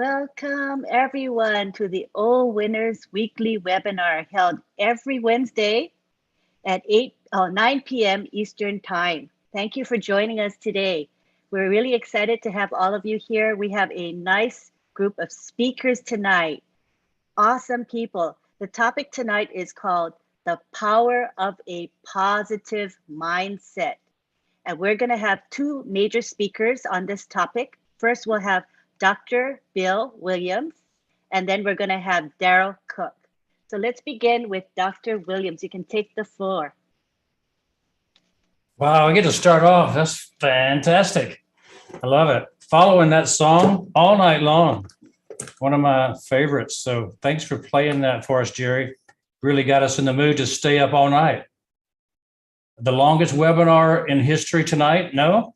Welcome everyone to the OWinners weekly webinar held every Wednesday at 9 p.m. Eastern Time. Thank you for joining us today. We're really excited to have all of you here. We have a nice group of speakers tonight. Awesome people. The topic tonight is called The Power of a Positive Mindset. And we're going to have two major speakers on this topic. First, we'll have Dr. Bill Williams, and then we're going to have Daryl Cook. So let's begin with Dr. Williams. You can take the floor. Wow, I get to start off. That's fantastic. I love it. Following that song all night long. One of my favorites. So thanks for playing that for us, Jerry. Really got us in the mood to stay up all night. The longest webinar in history tonight? No?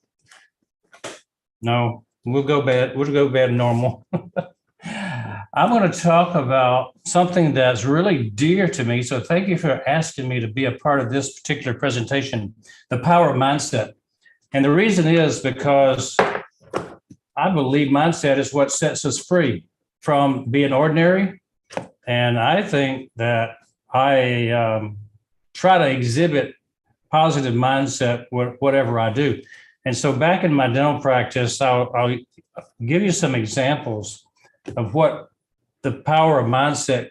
No. We'll go bed normal. I'm going to talk about something that's really dear to me. So thank you for asking me to be a part of this particular presentation, the power of mindset. And the reason is because I believe mindset is what sets us free from being ordinary. And I think that I try to exhibit positive mindset whatever I do. And so back in my dental practice, I'll give you some examples of what the power of mindset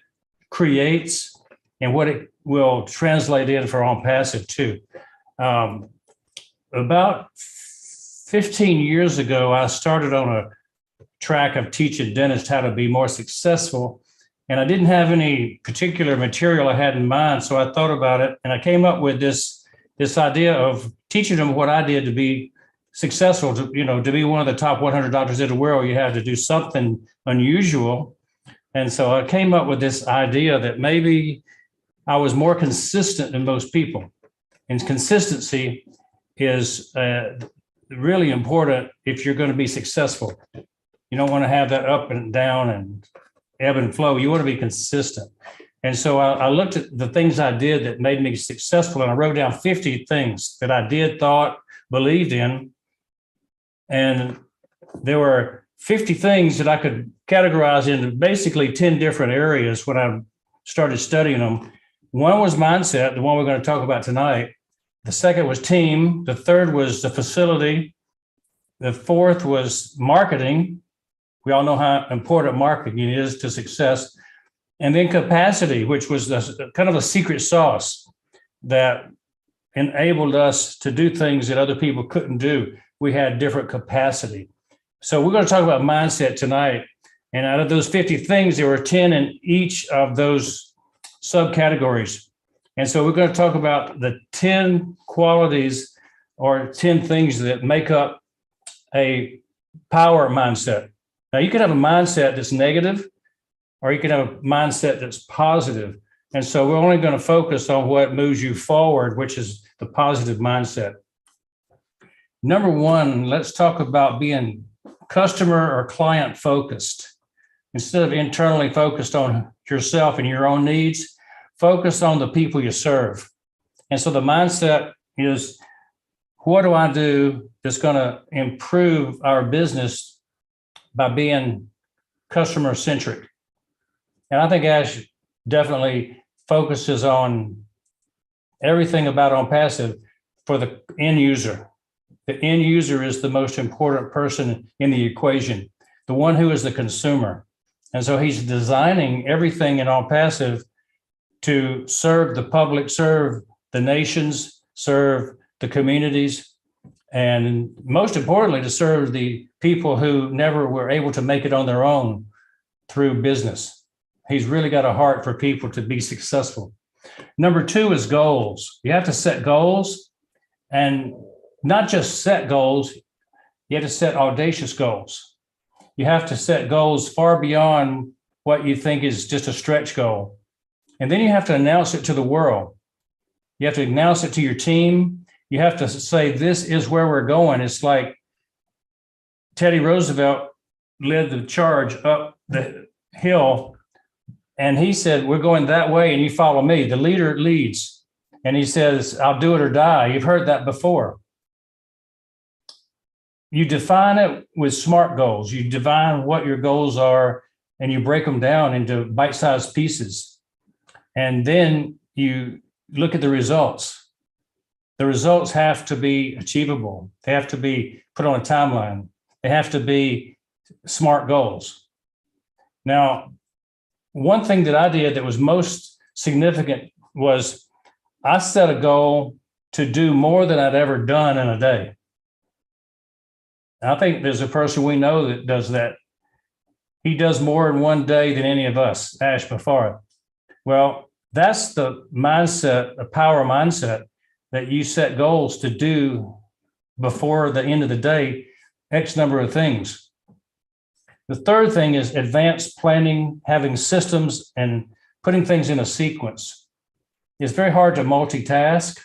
creates and what it will translate in for on passive too. About 15 years ago, I started on a track of teaching dentists how to be more successful. And I didn't have any particular material I had in mind. So I thought about it and I came up with this idea of teaching them what I did to be successful, to be one of the top 100 doctors in the world. You had to do something unusual. And so I came up with this idea that maybe I was more consistent than most people. And consistency is really important if you're going to be successful. You don't want to have that up and down and ebb and flow. You want to be consistent. And so I looked at the things I did that made me successful, and I wrote down 50 things that I did, thought, believed in. And there were 50 things that I could categorize into basically 10 different areas when I started studying them. One was mindset, the one we're going to talk about tonight. The second was team. The third was the facility. The fourth was marketing. We all know how important marketing is to success. And then capacity, which was kind of a secret sauce that enabled us to do things that other people couldn't do. We had different capacity. So we're going to talk about mindset tonight. And out of those 50 things, there were 10 in each of those subcategories. And so we're going to talk about the 10 qualities or 10 things that make up a power mindset. Now, you can have a mindset that's negative, or you can have a mindset that's positive. And so we're only going to focus on what moves you forward, which is the positive mindset. Number one, let's talk about being customer or client focused. Instead of internally focused on yourself and your own needs, focus on the people you serve. And so the mindset is, what do I do that's going to improve our business by being customer centric? And I think Ash definitely focuses on everything about on passive for the end user. The end user is the most important person in the equation, the one who is the consumer. And so he's designing everything in on passive to serve the public, serve the nations, serve the communities, and most importantly, to serve the people who never were able to make it on their own through business. He's really got a heart for people to be successful. Number two is goals. You have to set goals, and not just set goals, you have to set audacious goals. You have to set goals far beyond what you think is just a stretch goal. And then you have to announce it to the world. You have to announce it to your team. You have to say, this is where we're going. It's like Teddy Roosevelt led the charge up the hill, and he said, we're going that way and you follow me. The leader leads. And he says, I'll do it or die. You've heard that before. you define it with SMART goals. You define what your goals are and you break them down into bite-sized pieces. And then you look at the results. The results have to be achievable. They have to be put on a timeline. They have to be SMART goals. Now, one thing that I did that was most significant was I set a goal to do more than I'd ever done in a day. I think there's a person we know that does that. He does more in one day than any of us, Ash Bafara. Well, that's the mindset, the power mindset, that you set goals to do before the end of the day, X number of things. The third thing is advanced planning, having systems and putting things in a sequence. It's very hard to multitask.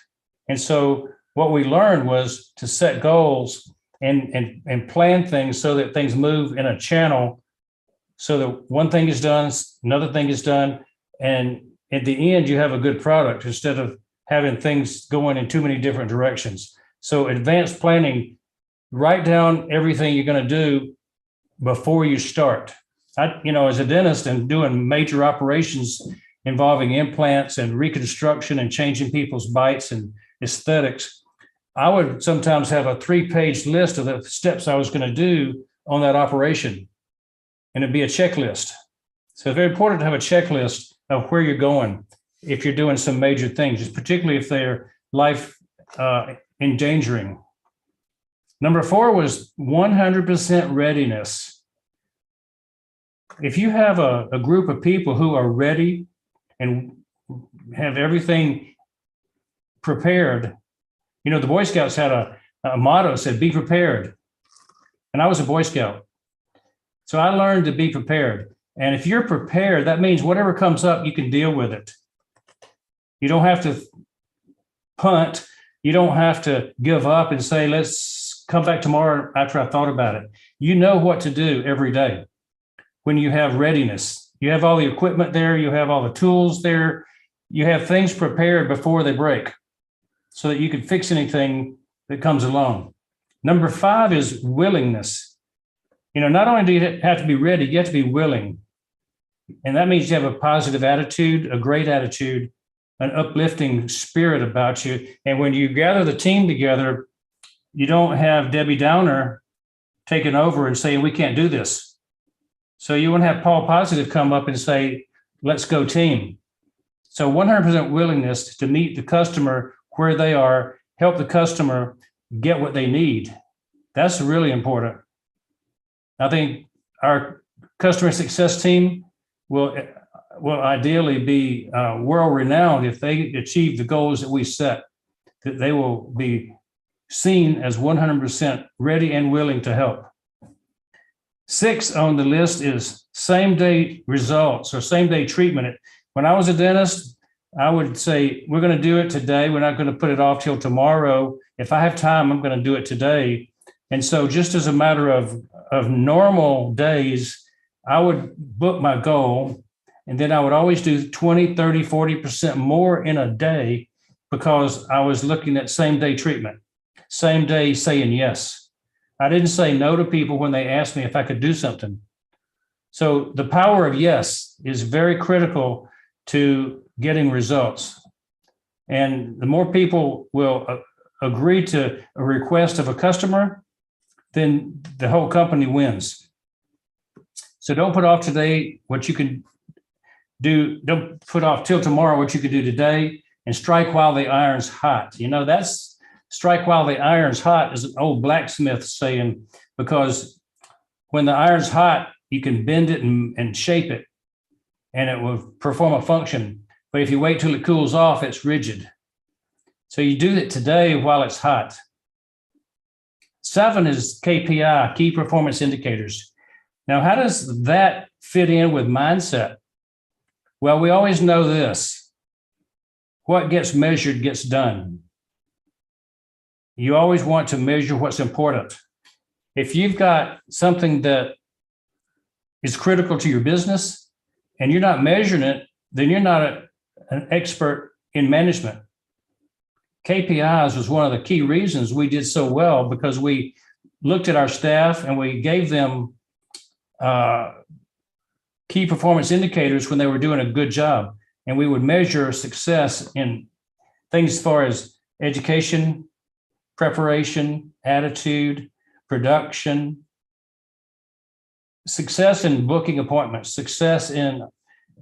And so what we learned was to set goals and plan things so that things move in a channel, so that one thing is done, another thing is done, and at the end you have a good product instead of having things going in too many different directions. So advanced planning, write down everything you're going to do before you start. As a dentist and doing major operations involving implants and reconstruction and changing people's bites and aesthetics, I would sometimes have a 3-page list of the steps I was going to do on that operation, and it'd be a checklist. So it's very important to have a checklist of where you're going if you're doing some major things, particularly if they're life endangering. Number 4 was 100% readiness. If you have a group of people who are ready and have everything prepared, the Boy Scouts had a motto that said, be prepared. And I was a Boy Scout. So I learned to be prepared. And if you're prepared, that means whatever comes up, you can deal with it. You don't have to punt. You don't have to give up and say, let's come back tomorrow after I've thought about it. You know what to do every day when you have readiness. You have all the equipment there. You have all the tools there. You have things prepared before they break so that you can fix anything that comes along. Number 5 is willingness. Not only do you have to be ready, you have to be willing. And that means you have a positive attitude, a great attitude, an uplifting spirit about you. And when you gather the team together, you don't have Debbie Downer taking over and saying, we can't do this. So you want to have Paul Positive come up and say, let's go team. So 100% willingness to meet the customer where they are, help the customer get what they need. That's really important. I think our customer success team will ideally be world-renowned if they achieve the goals that we set, that they will be seen as 100% ready and willing to help. 6 on the list is same-day results or same-day treatment. When I was a dentist, I would say, we're going to do it today. We're not going to put it off till tomorrow. If I have time, I'm going to do it today. And so just as a matter of normal days, I would book my goal, and then I would always do 20, 30, 40% more in a day because I was looking at same-day treatment, same day saying yes. I didn't say no to people when they asked me if I could do something. So the power of yes is very critical to getting results. And the more people will agree to a request of a customer, then the whole company wins. So don't put off today what you can do. Don't put off till tomorrow what you can do today, and strike while the iron's hot. That's strike while the iron's hot is an old blacksmith saying, because when the iron's hot, you can bend it and shape it, and it will perform a function. But if you wait till it cools off, it's rigid. So you do it today while it's hot. 7 is KPI, key performance indicators. Now, how does that fit in with mindset? Well, we always know this. What gets measured gets done. You always want to measure what's important. If you've got something that is critical to your business and you're not measuring it, then you're not an expert in management. KPIs was one of the key reasons we did so well, because we looked at our staff and we gave them key performance indicators when they were doing a good job. And we would measure success in things as far as education, preparation, attitude, production, success in booking appointments, success in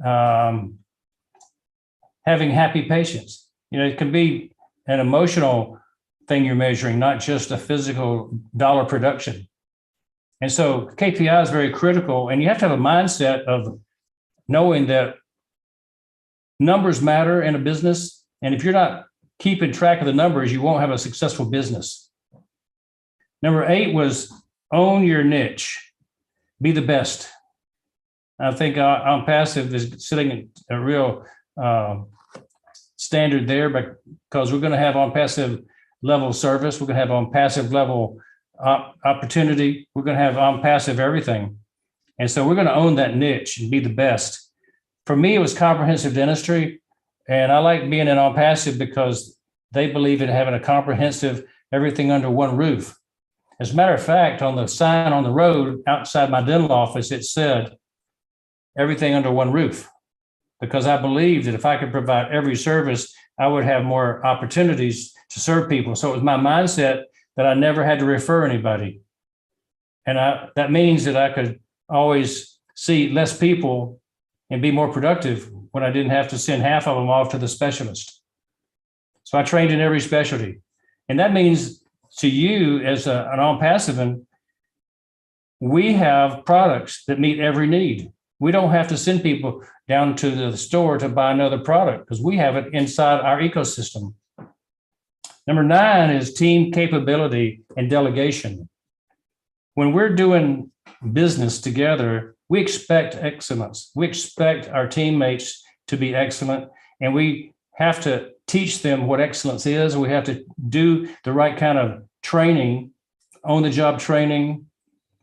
having happy patients. It can be an emotional thing you're measuring, not just a physical dollar production. And so KPI is very critical, and you have to have a mindset of knowing that numbers matter in a business. And if you're not keeping track of the numbers, you won't have a successful business. Number 8 was own your niche, be the best. I think OnPassive is sitting at a real standard there, because we're going to have OnPassive level service. We're going to have OnPassive level opportunity. We're going to have OnPassive everything. And so we're going to own that niche and be the best. For me, it was comprehensive dentistry. And I like being in OnPassive because they believe in having a comprehensive everything under one roof. As a matter of fact, on the sign on the road outside my dental office, it said everything under one roof, because I believe that if I could provide every service, I would have more opportunities to serve people. So it was my mindset that I never had to refer anybody. And that means that I could always see less people and be more productive when I didn't have to send half of them off to the specialist. So I trained in every specialty. And that means to you as an OnPassive, we have products that meet every need. We don't have to send people down to the store to buy another product because we have it inside our ecosystem. Number 9 is team capability and delegation. When we're doing business together, we expect excellence. We expect our teammates to be excellent, and we have to teach them what excellence is. We have to do the right kind of training, on-the-job training,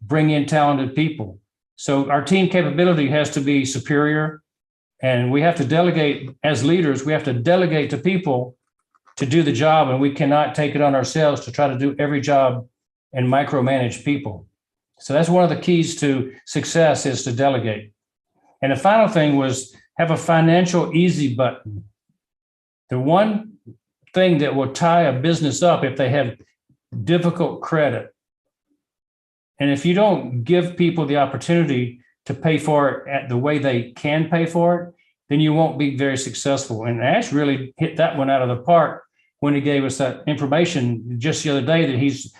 bring in talented people. So our team capability has to be superior, and we have to delegate as leaders. We have to delegate to people to do the job, and we cannot take it on ourselves to try to do every job and micromanage people. So that's one of the keys to success, is to delegate. And the final thing was have a financial easy button. The one thing that will tie a business up if they have difficult credit. And if you don't give people the opportunity to pay for it at the way they can pay for it, then you won't be very successful. And Ash really hit that one out of the park when he gave us that information just the other day, that he's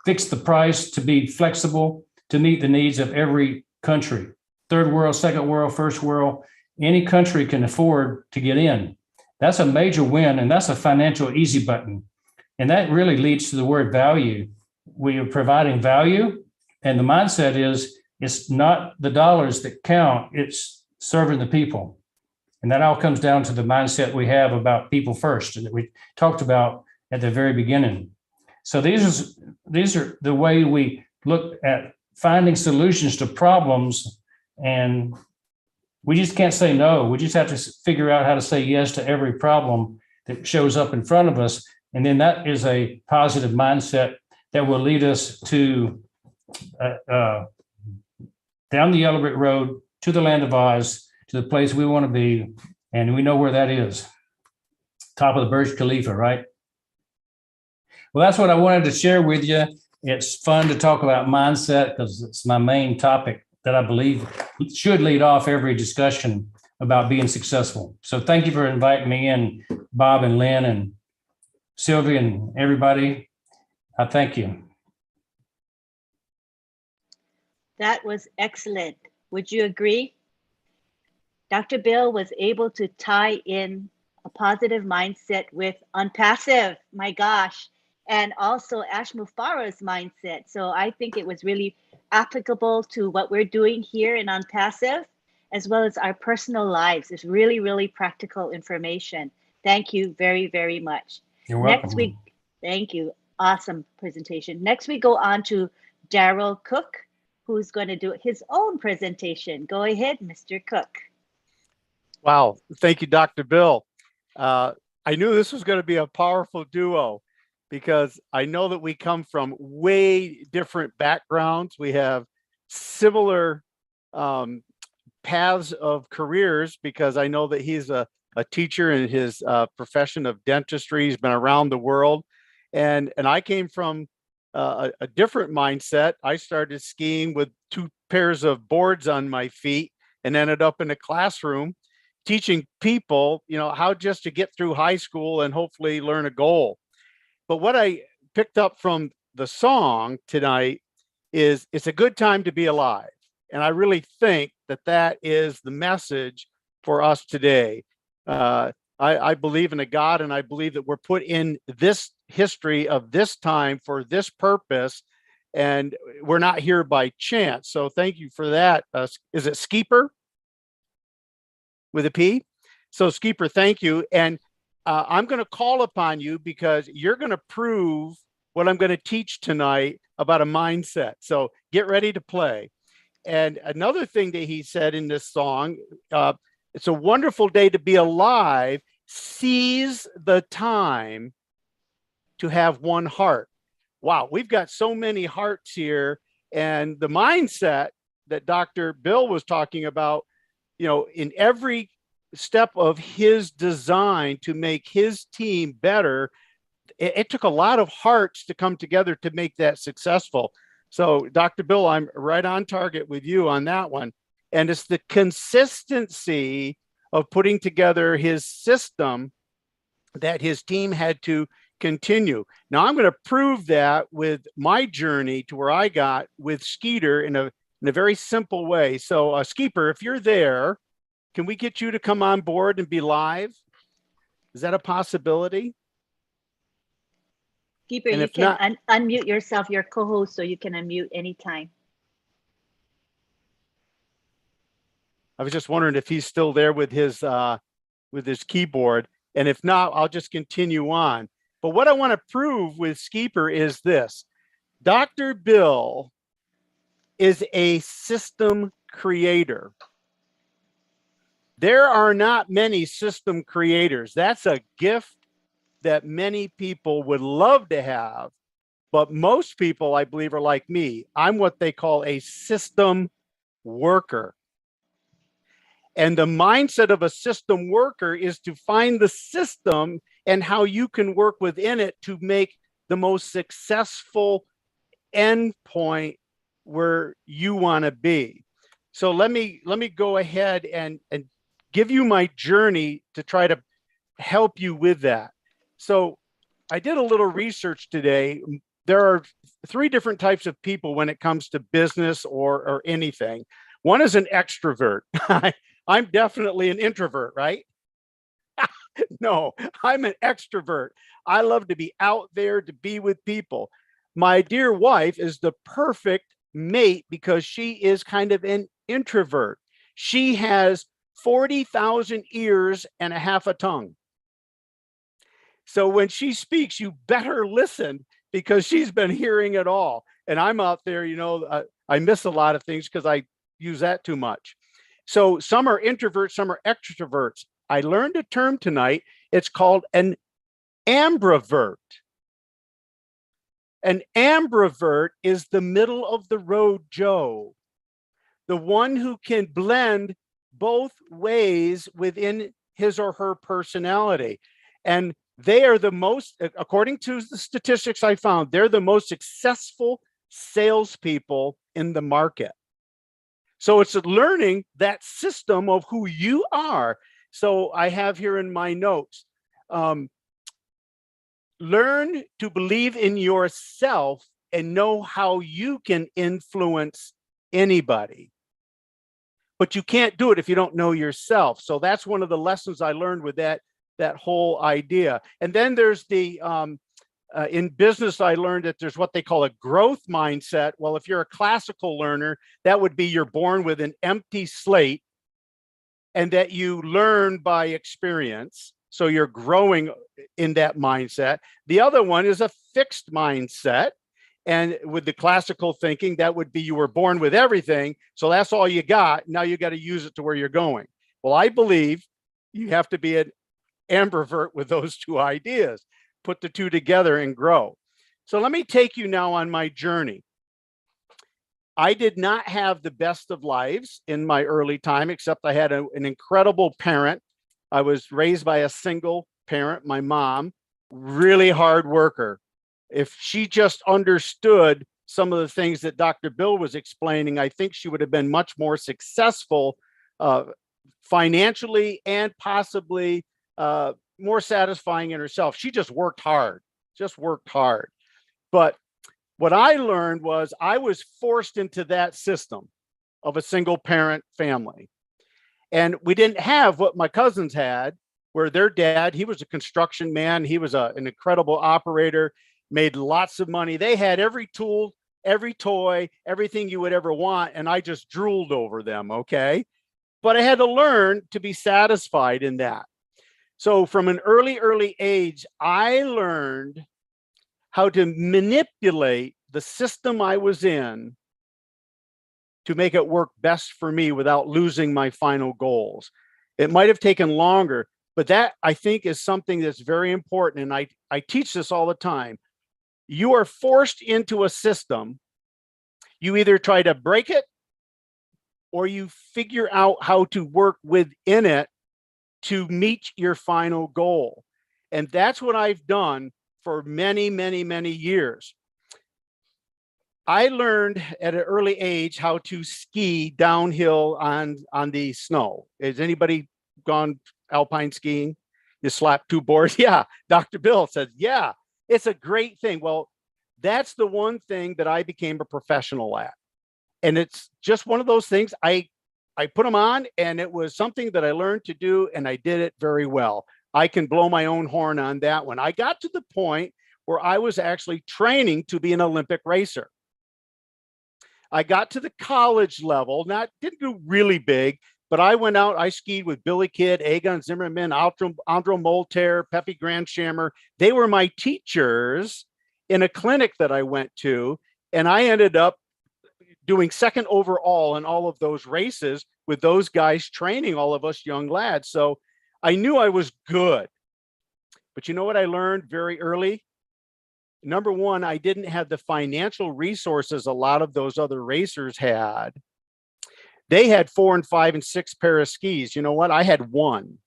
fixed the price to be flexible to meet the needs of every country. Third world, second world, first world, any country can afford to get in. That's a major win, and that's a financial easy button. And that really leads to the word value. We are providing value, and the mindset is it's not the dollars that count, it's serving the people. And that all comes down to the mindset we have about people first, and that we talked about at the very beginning. So these are the way we look at finding solutions to problems, and we just can't say no. We just have to figure out how to say yes to every problem that shows up in front of us. And then that is a positive mindset that will lead us to down the yellow brick road to the land of Oz, to the place we want to be. And we know where that is. Top of the Burj Khalifa, right? Well, that's what I wanted to share with you. It's fun to talk about mindset because it's my main topic that I believe should lead off every discussion about being successful. So thank you for inviting me in, Bob and Lynn and Sylvia and everybody. I thank you. That was excellent. Would you agree? Dr. Bill was able to tie in a positive mindset with OnPassive, my gosh, and also Ash Mufarah's mindset. So I think it was really applicable to what we're doing here in OnPassive, as well as our personal lives. It's really, really practical information. Thank you very, very much. You're welcome. Next week, thank you. Awesome presentation. Next, we go on to Daryl Cook, who's going to do his own presentation. Go ahead, Mr. Cook. Wow. Thank you, Dr. Bill. I knew this was going to be a powerful duo. because I know that we come from way different backgrounds. We have similar paths of careers, because I know that he's a teacher in his profession of dentistry. He's been around the world. And I came from a different mindset. I started skiing with 2 pairs of boards on my feet and ended up in a classroom teaching people, how just to get through high school and hopefully learn a goal. But what I picked up from the song tonight is it's a good time to be alive. And I really think that that is the message for us today. I believe in a God, and I believe that we're put in this history of this time for this purpose, and we're not here by chance. So thank you for that. Is it Skeeper with a P? So Skeeper, thank you. And I'm going to call upon you because you're going to prove what I'm going to teach tonight about a mindset. So get ready to play. And another thing that he said in this song, it's a wonderful day to be alive. Seize the time to have one heart. Wow, we've got so many hearts here. And the mindset that Dr. Bill was talking about, in every step of his design to make his team better, it took a lot of hearts to come together to make that successful. So Dr. Bill, I'm right on target with you on that one. And it's the consistency of putting together his system that his team had to continue. Now I'm going to prove that with my journey to where I got with Skeeter in a very simple way. So Skeeper, if you're there, can we get you to come on board and be live? Is that a possibility? Keeper, you can unmute yourself, your co-host, so you can unmute anytime. I was just wondering if he's still there with his keyboard. And if not, I'll just continue on. But what I want to prove with Skeeper is this. Dr. Bill is a system creator. There are not many system creators. That's a gift that many people would love to have, but most people, I believe, are like me. I'm what they call a system worker. And the mindset of a system worker is to find the system and how you can work within it to make the most successful end point where you want to be. So let me go ahead and give you my journey to try to help you with that. So I did a little research today. There are 3 different types of people when it comes to business or anything. One is an extrovert. I'm definitely an introvert, right? No, I'm an extrovert. I love to be out there, to be with people. My dear wife is the perfect mate because she is kind of an introvert. She has 40,000 ears and a half a tongue. So when she speaks, you better listen because she's been hearing it all. And I'm out there, I miss a lot of things because I use that too much. So some are introverts, some are extroverts. I learned a term tonight. It's called an ambivert. An ambivert is the middle of the road Joe, the one who can blend both ways within his or her personality. And they are the most, according to the statistics I found, they're the most successful salespeople in the market. So it's learning that system of who you are. So I have here in my notes, learn to believe in yourself and know how you can influence anybody. But you can't do it if you don't know yourself. So that's one of the lessons I learned with that whole idea. And then there's the, in business, I learned that there's what they call a growth mindset. Well, if you're a classical learner, that would be you're born with an empty slate and that you learn by experience. So you're growing in that mindset. The other one is a fixed mindset. And with the classical thinking, that would be you were born with everything. So that's all you got. Now you got to use it to where you're going. Well, I believe you have to be an ambivert with those 2 ideas. put the two together and grow. So let me take you now on my journey. I did not have the best of lives in my early time, except I had an incredible parent. I was raised by a single parent, my mom, really hard worker. If she just understood some of the things that Dr. Bill was explaining, I think she would have been much more successful financially and possibly more satisfying in herself. She just worked hard, But what I learned was I was forced into that system of a single parent family. And we didn't have what my cousins had, where their dad, he was a construction man. He was an incredible operator, made lots of money. They had every tool, every toy, everything you would ever want. And I just drooled over them, okay? But I had to learn to be satisfied in that. So from an early age, I learned how to manipulate the system I was in to make it work best for me without losing my final goals. It might have taken longer, but that I think is something that's very important. And I teach this all the time. You are forced into a system. You either try to break it or you figure out how to work within it to meet your final goal. And that's what I've done for many, many, many years. I learned at an early age how to ski downhill on the snow. Has anybody gone alpine skiing? You slap two boards? Yeah, Dr. Bill says, yeah, it's a great thing. Well, that's the one thing that I became a professional at. And it's just one of those things. I put them on, and it was something that I learned to do, and I did it very well. I can blow my own horn on that one. I got to the point where I was actually training to be an Olympic racer. I got to the college level, didn't do really big, but I went out, I skied with Billy Kidd, Egon Zimmerman, Andro Molter, Pepe Grandshammer. They were my teachers in a clinic that I went to, and I ended up doing second overall in all of those races with those guys training all of us young lads. So I knew I was good. But you know what I learned very early? Number one, I didn't have the financial resources a lot of those other racers had. They had 4 and 5 and 6 pair of skis. You know what? I had one.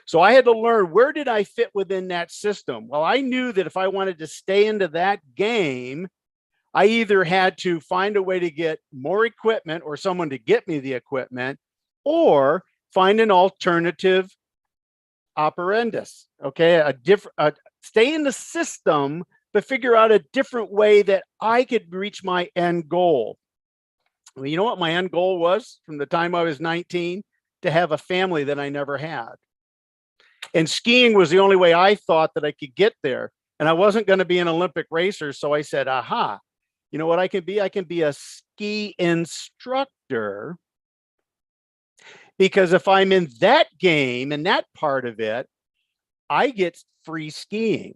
So I had to learn, where did I fit within that system? Well, I knew that if I wanted to stay into that game, I either had to find a way to get more equipment or someone to get me the equipment, or find an alternative operandus. Okay, stay in the system, but figure out a different way that I could reach my end goal. Well, you know what my end goal was from the time I was 19? To have a family that I never had. And skiing was the only way I thought that I could get there. And I wasn't going to be an Olympic racer. So I said, aha, you know what I can be? I can be a ski instructor. Because if I'm in that game and that part of it, I get free skiing.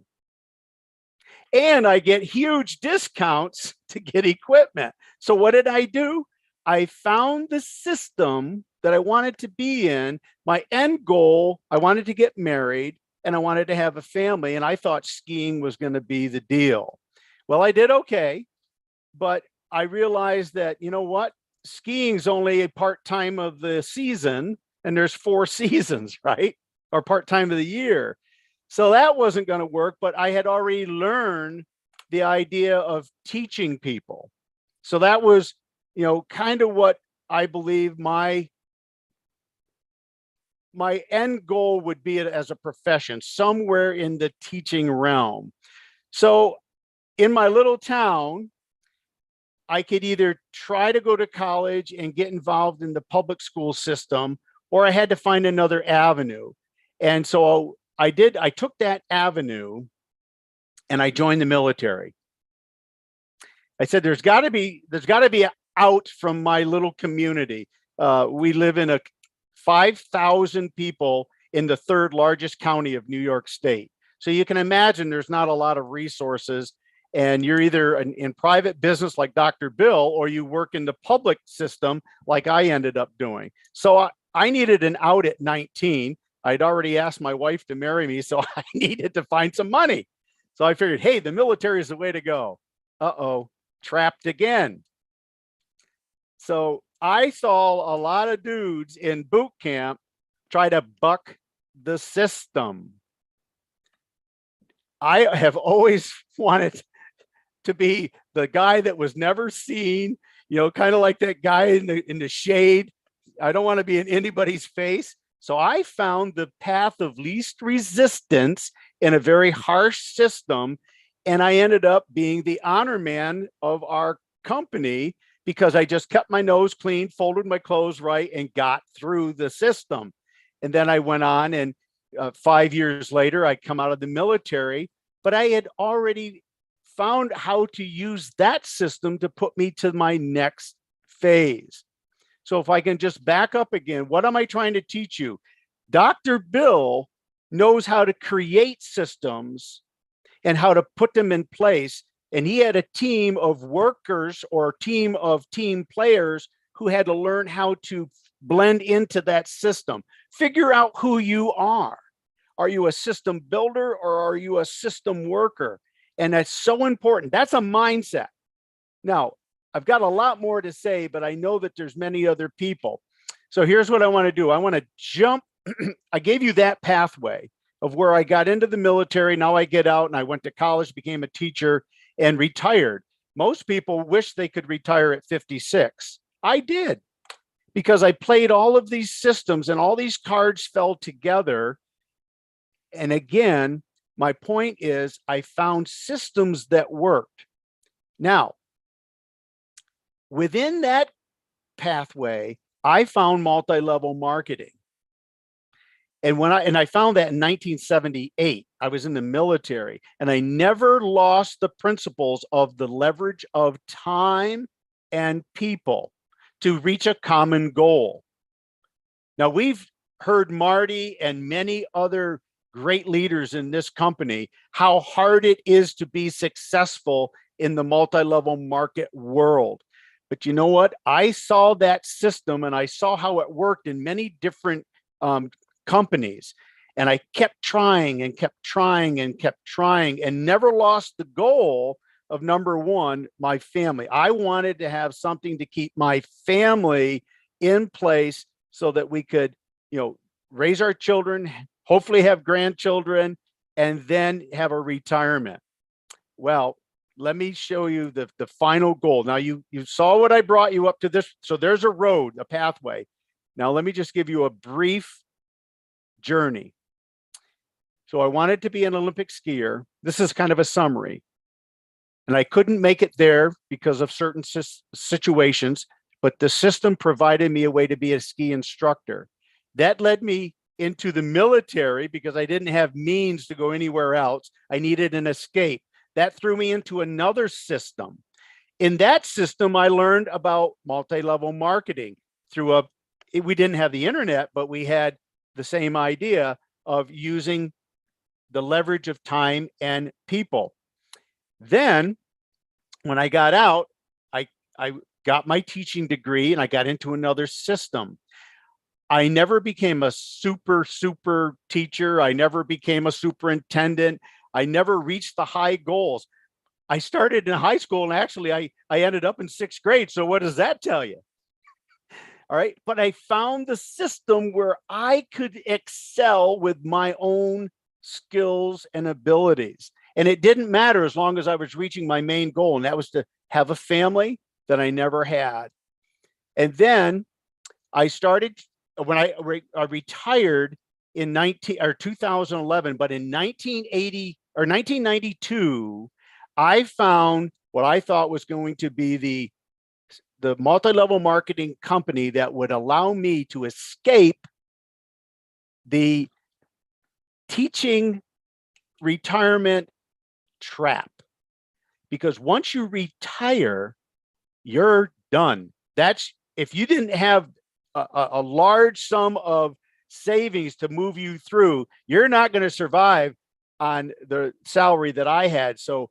And I get huge discounts to get equipment. So what did I do? I found the system that I wanted to be in. My end goal, I wanted to get married and I wanted to have a family. And I thought skiing was going to be the deal. Well, I did okay. But I realized that, you know what? Skiing's only a part-time of the season, and there's 4 seasons, right? Or part-time of the year. So that wasn't going to work, but I had already learned the idea of teaching people. So that was, you know, kind of what I believe my end goal would be as a profession, somewhere in the teaching realm. So in my little town, I could either try to go to college and get involved in the public school system, or I had to find another avenue. And so I took that avenue and I joined the military. I said, there's got to be out from my little community. We live in 5,000 people in the 3rd largest county of New York State. So you can imagine there's not a lot of resources. And you're either in private business like Dr. Bill, or you work in the public system like I ended up doing. So I needed an out at 19. I'd already asked my wife to marry me, so I needed to find some money. So I figured, hey, the military is the way to go. Uh-oh, trapped again. So I saw a lot of dudes in boot camp try to buck the system. I have always wanted to be the guy that was never seen, kind of like that guy in the shade. I don't want to be in anybody's face. So I found the path of least resistance in a very harsh system. And I ended up being the honor man of our company because I just kept my nose clean, folded my clothes right, and got through the system. And then I went on, and 5 years later, I come out of the military, but I had already found how to use that system to put me to my next phase. So if I can just back up again, what am I trying to teach you? Dr. Bill knows how to create systems and how to put them in place. And he had a team of workers or a team of team players who had to learn how to blend into that system. Figure out who you are. Are you a system builder or are you a system worker? And that's so important. That's a mindset. Now, I've got a lot more to say, but I know that there's many other people. So here's what I want to do. I want to jump. I gave you that pathway of where I got into the military. Now I get out and I went to college, became a teacher, and retired. Most people wish they could retire at 56. I did, because I played all of these systems and all these cards fell together. And again, my point is I found systems that worked. Now, within that pathway, I found multi-level marketing. And I found that in 1978, I was in the military, and I never lost the principles of the leverage of time and people to reach a common goal. Now, we've heard Marty and many other great leaders in this company how hard it is to be successful in the multi-level market world. But you know what? I saw that system and I saw how it worked in many different companies. And I kept trying and kept trying and kept trying and never lost the goal of number one, my family. I wanted to have something to keep my family in place so that we could, raise our children, hopefully have grandchildren, and then have a retirement. Well, let me show you the final goal. Now you saw what I brought you up to this. So there's a road, a pathway. Now let me just give you a brief journey. So I wanted to be an Olympic skier. This is kind of a summary. And I couldn't make it there because of certain situations, but the system provided me a way to be a ski instructor. That led me into the military because I didn't have means to go anywhere else. I needed an escape. That threw me into another system. In that system, I learned about multi-level marketing through we didn't have the internet, but we had the same idea of using the leverage of time and people. Then when I got out, I got my teaching degree and I got into another system. I never became a super teacher. I never became a superintendent. I never reached the high goals. I started in high school and actually I ended up in 6th grade. So what does that tell you? All right. But I found the system where I could excel with my own skills and abilities. And it didn't matter as long as I was reaching my main goal. And that was to have a family that I never had. And then I started when I retired in 2011, but in 1992, I found what I thought was going to be the multi-level marketing company that would allow me to escape the teaching retirement trap. Because once you retire, you're done. That's if you didn't have a large sum of savings to move you through, you're not going to survive on the salary that I had. So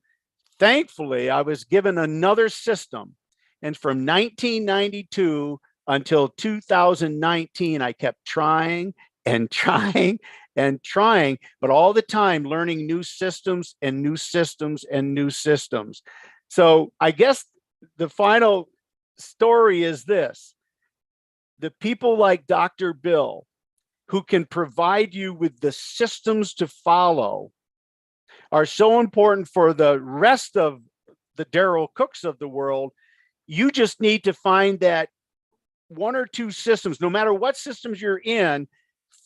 thankfully, I was given another system. And from 1992 until 2019, I kept trying and trying and trying, but all the time learning new systems and new systems and new systems. So I guess the final story is this: the people like Dr. Bill, who can provide you with the systems to follow, are so important for the rest of the Daryl Cooks of the world. You just need to find that one or two systems, no matter what systems you're in.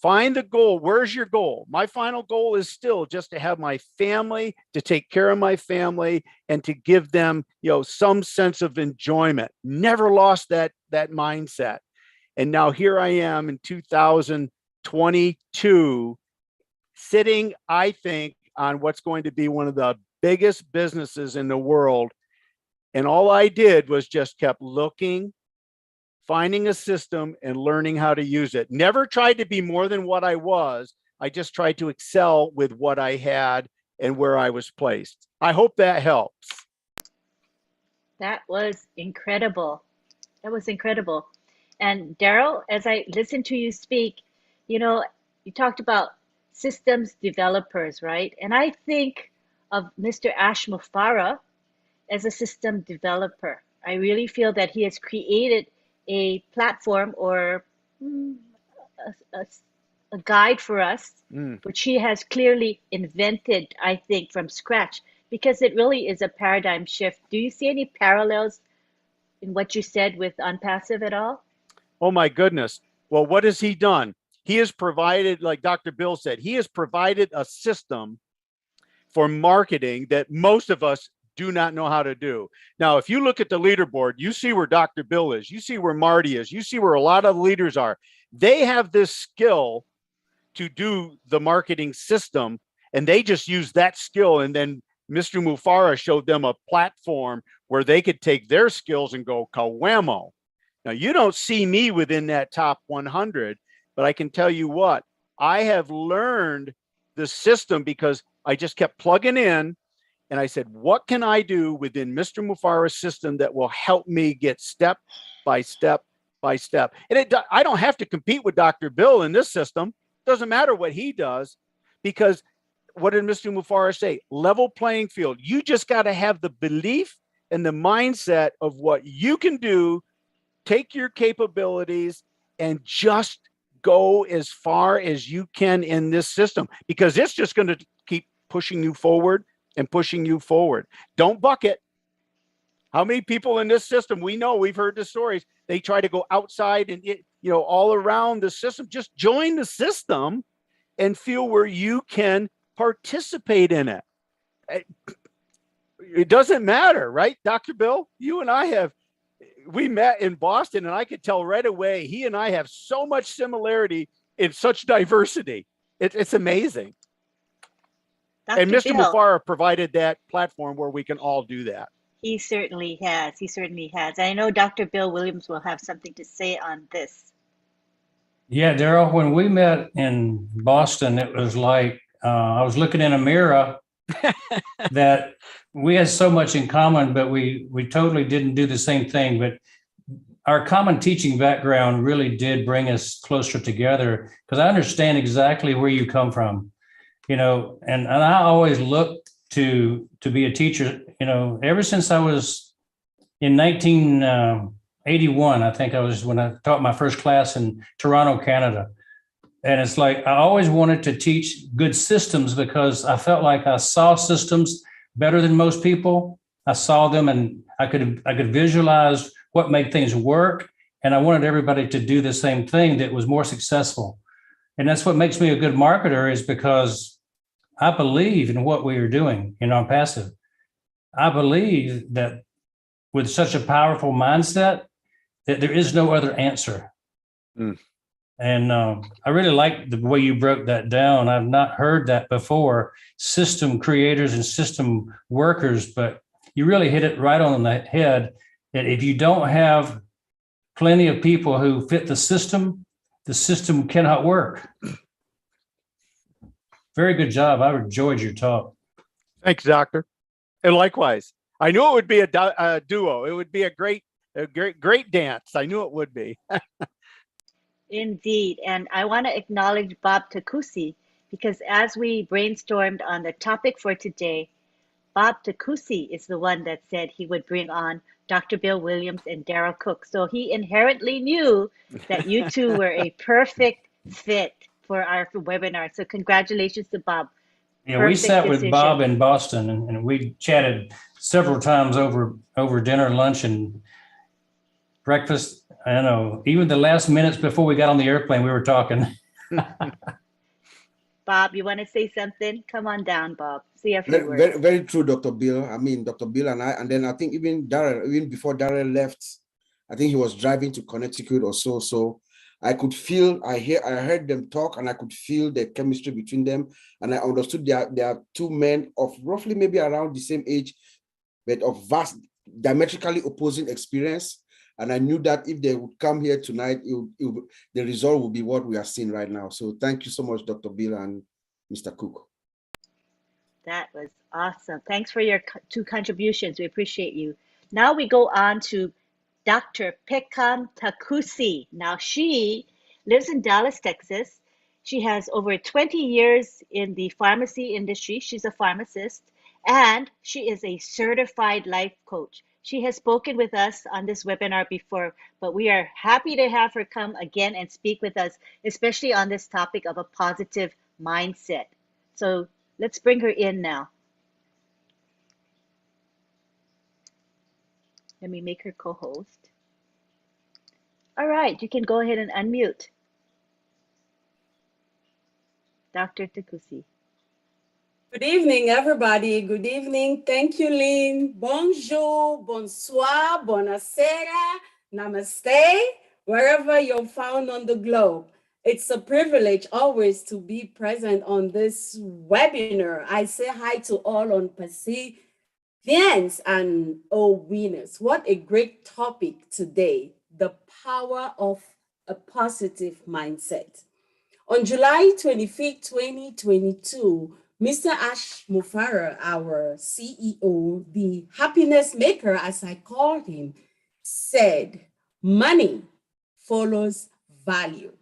Find the goal. Where's your goal? My final goal is still just to have my family, to take care of my family, and to give them, some sense of enjoyment. Never lost that mindset. And now here I am in 2022, sitting, I think, on what's going to be one of the biggest businesses in the world. And all I did was just kept looking, finding a system, and learning how to use it. Never tried to be more than what I was. I just tried to excel with what I had and where I was placed. I hope that helps. That was incredible. That was incredible. And Daryl, as I listened to you speak, you talked about systems developers, right? And I think of Mr. Ash Mufareh as a system developer. I really feel that he has created a platform or a guide for us, which he has clearly invented, I think, from scratch, because it really is a paradigm shift. Do you see any parallels in what you said with Unpassive at all? Oh my goodness. Well, what has he done? He has provided, like Dr. Bill said, he has provided a system for marketing that most of us do not know how to do. Now, if you look at the leaderboard, you see where Dr. Bill is, you see where Marty is, you see where a lot of leaders are. They have this skill to do the marketing system, and they just use that skill. And then Mr. Mufareh showed them a platform where they could take their skills and go kawamo. Now, you don't see me within that top 100, but I can tell you what, I have learned the system because I just kept plugging in. And I said, what can I do within Mr. Mufareh's system that will help me get step by step by step? And I don't have to compete with Dr. Bill in this system. Doesn't matter what he does, because what did Mr. Mufareh say? Level playing field. You just got to have the belief and the mindset of what you can do, take your capabilities, and just go as far as you can in this system, because it's just going to keep pushing you forward and pushing you forward. Don't bucket. How many people in this system, we know, we've heard the stories, they try to go outside and all around the system. Just join the system and feel where you can participate in it. It doesn't matter, right, Dr. Bill? You and we met in Boston, and I could tell right away he and I have so much similarity in such diversity. It's amazing. Dr. And Mr. Bill, Mufareh provided that platform where we can all do that. he certainly has. He certainly has. I know Dr. Bill Williams will have something to say on this. Yeah, Daryl, when we met in Boston, it was like I was looking in a mirror that we had so much in common, but we totally didn't do the same thing. But our common teaching background really did bring us closer together, because I understand exactly where you come from, and I always looked to be a teacher, ever since I was in 1981, I think I was, when I taught my first class in Toronto, Canada. And it's like, I always wanted to teach good systems because I felt like I saw systems better than most people. I saw them and I could visualize what made things work. And I wanted everybody to do the same thing that was more successful. And that's what makes me a good marketer, is because I believe in what we are doing in Unpassive. I believe that with such a powerful mindset, that there is no other answer. And I really like the way you broke that down. I've not heard that before, system creators and system workers, but you really hit it right on the head, that if you don't have plenty of people who fit the system cannot work. Very good job. I enjoyed your talk. Thanks, Doctor. And likewise, I knew it would be a duo. It would be a great dance. I knew it would be. Indeed. And I want to acknowledge Bob Takusi because as we brainstormed on the topic for today, Bob Takusi is the one that said he would bring on Dr. Bill Williams and Daryl Cook. So he inherently knew that you two were a perfect fit for our webinar. So congratulations to Bob. Yeah, we Perfect sat with Bob decision. in Boston and we chatted several times over dinner, lunch, and breakfast. I don't know, even the last minutes before we got on the airplane, we were talking. Bob, you want to say something? Come on down, Bob. Say a few Very, words. very, very true, Dr. Bill. I mean, Dr. Bill and I, and then I think even Darrell, even before Darrell left, I think he was driving to Connecticut or so. So I could feel, I heard them talk, and I could feel the chemistry between them. And I understood there are two men of roughly maybe around the same age, but of vast, diametrically opposing experience. And I knew that if they would come here tonight, the result would be what we are seeing right now. So thank you so much, Dr. Bill and Mr. Cook. That was awesome. Thanks for your two contributions. We appreciate you. Now we go on to Dr. Pekam Takusi. Now she lives in Dallas, Texas. She has over 20 years in the pharmacy industry. She's a pharmacist and she is a certified life coach. She has spoken with us on this webinar before, but we are happy to have her come again and speak with us, especially on this topic of a positive mindset. So let's bring her in now. Let me make her co-host. All right, you can go ahead and unmute. Dr. Takusi. Good evening, everybody. Good evening. Thank you, Lynn. Bonjour, bonsoir, buonasera, namaste, wherever you're found on the globe. It's a privilege always to be present on this webinar. I say hi to all on Pacifians and OWinners. What a great topic today, the power of a positive mindset. On July 25th, 2022, Mr. Ash Mufareh, our CEO, the happiness maker, as I call him, said, money follows value.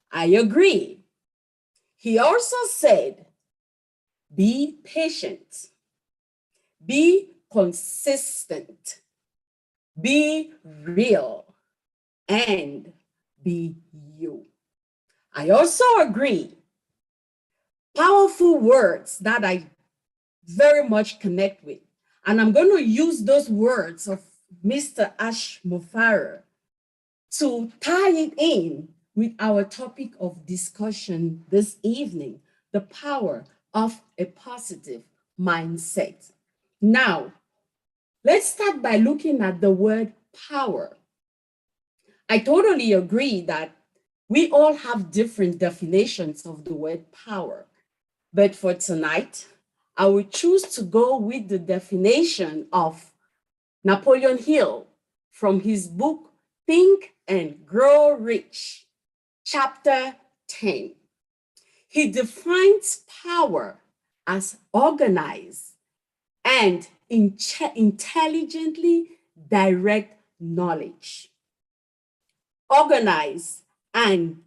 I agree. He also said, be patient, be consistent, be real, and be you. I also agree. Powerful words that I very much connect with. And I'm going to use those words of Mr. Ash Mufareh to tie it in with our topic of discussion this evening, the power of a positive mindset. Now, let's start by looking at the word power. I totally agree that we all have different definitions of the word power. But for tonight, I will choose to go with the definition of Napoleon Hill from his book, Think and Grow Rich, chapter 10. He defines power as organized and intelligently direct knowledge. Organize and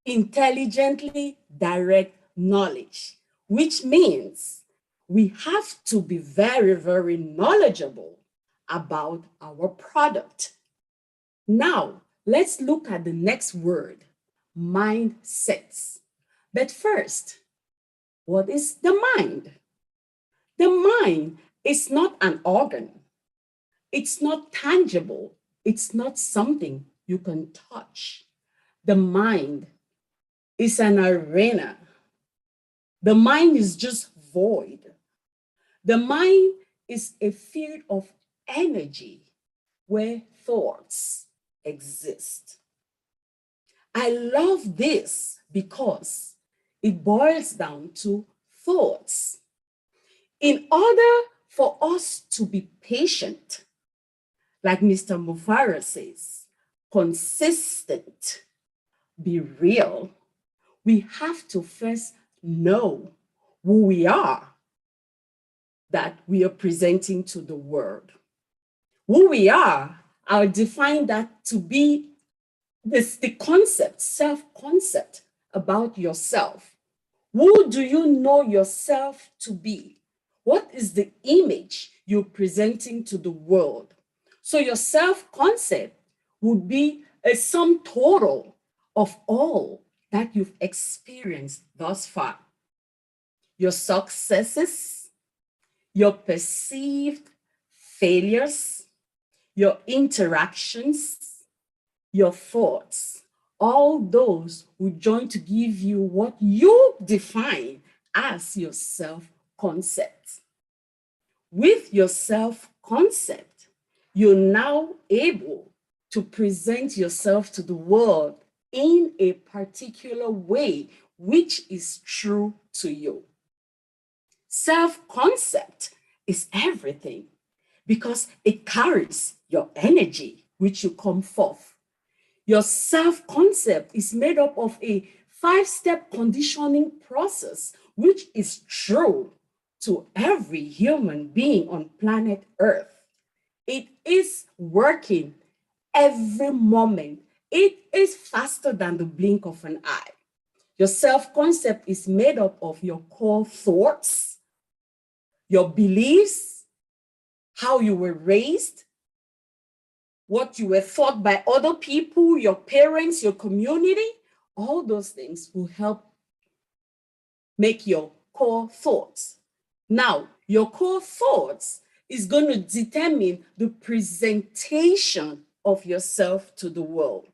intelligently direct knowledge, which means we have to be very, very knowledgeable about our product. Now, let's look at the next word, mindsets. But first, what is the mind? The mind is not an organ. It's not tangible. It's not something you can touch. The mind is an arena. The mind is just void. The mind is a field of energy where thoughts exist. I love this because it boils down to thoughts. In order for us to be patient, like Mr. Mufareh says, consistent, be real, we have to first know who we are that we are presenting to the world. Who we are, I'll define that to be the concept, self-concept about yourself. Who do you know yourself to be? What is the image you're presenting to the world? So your self-concept would be a sum total of all that you've experienced thus far. Your successes, your perceived failures, your interactions, your thoughts, all those will join to give you what you define as your self-concept. With your self-concept, you're now able to present yourself to the world in a particular way, which is true to you. Self-concept is everything because it carries your energy, which you come forth. Your self-concept is made up of a 5-step conditioning process, which is true to every human being on planet Earth. It is working every moment. It is faster than the blink of an eye. Your self-concept is made up of your core thoughts, your beliefs, how you were raised, what you were taught by other people, your parents, your community. All those things will help make your core thoughts. Now, your core thoughts is going to determine the presentation of yourself to the world.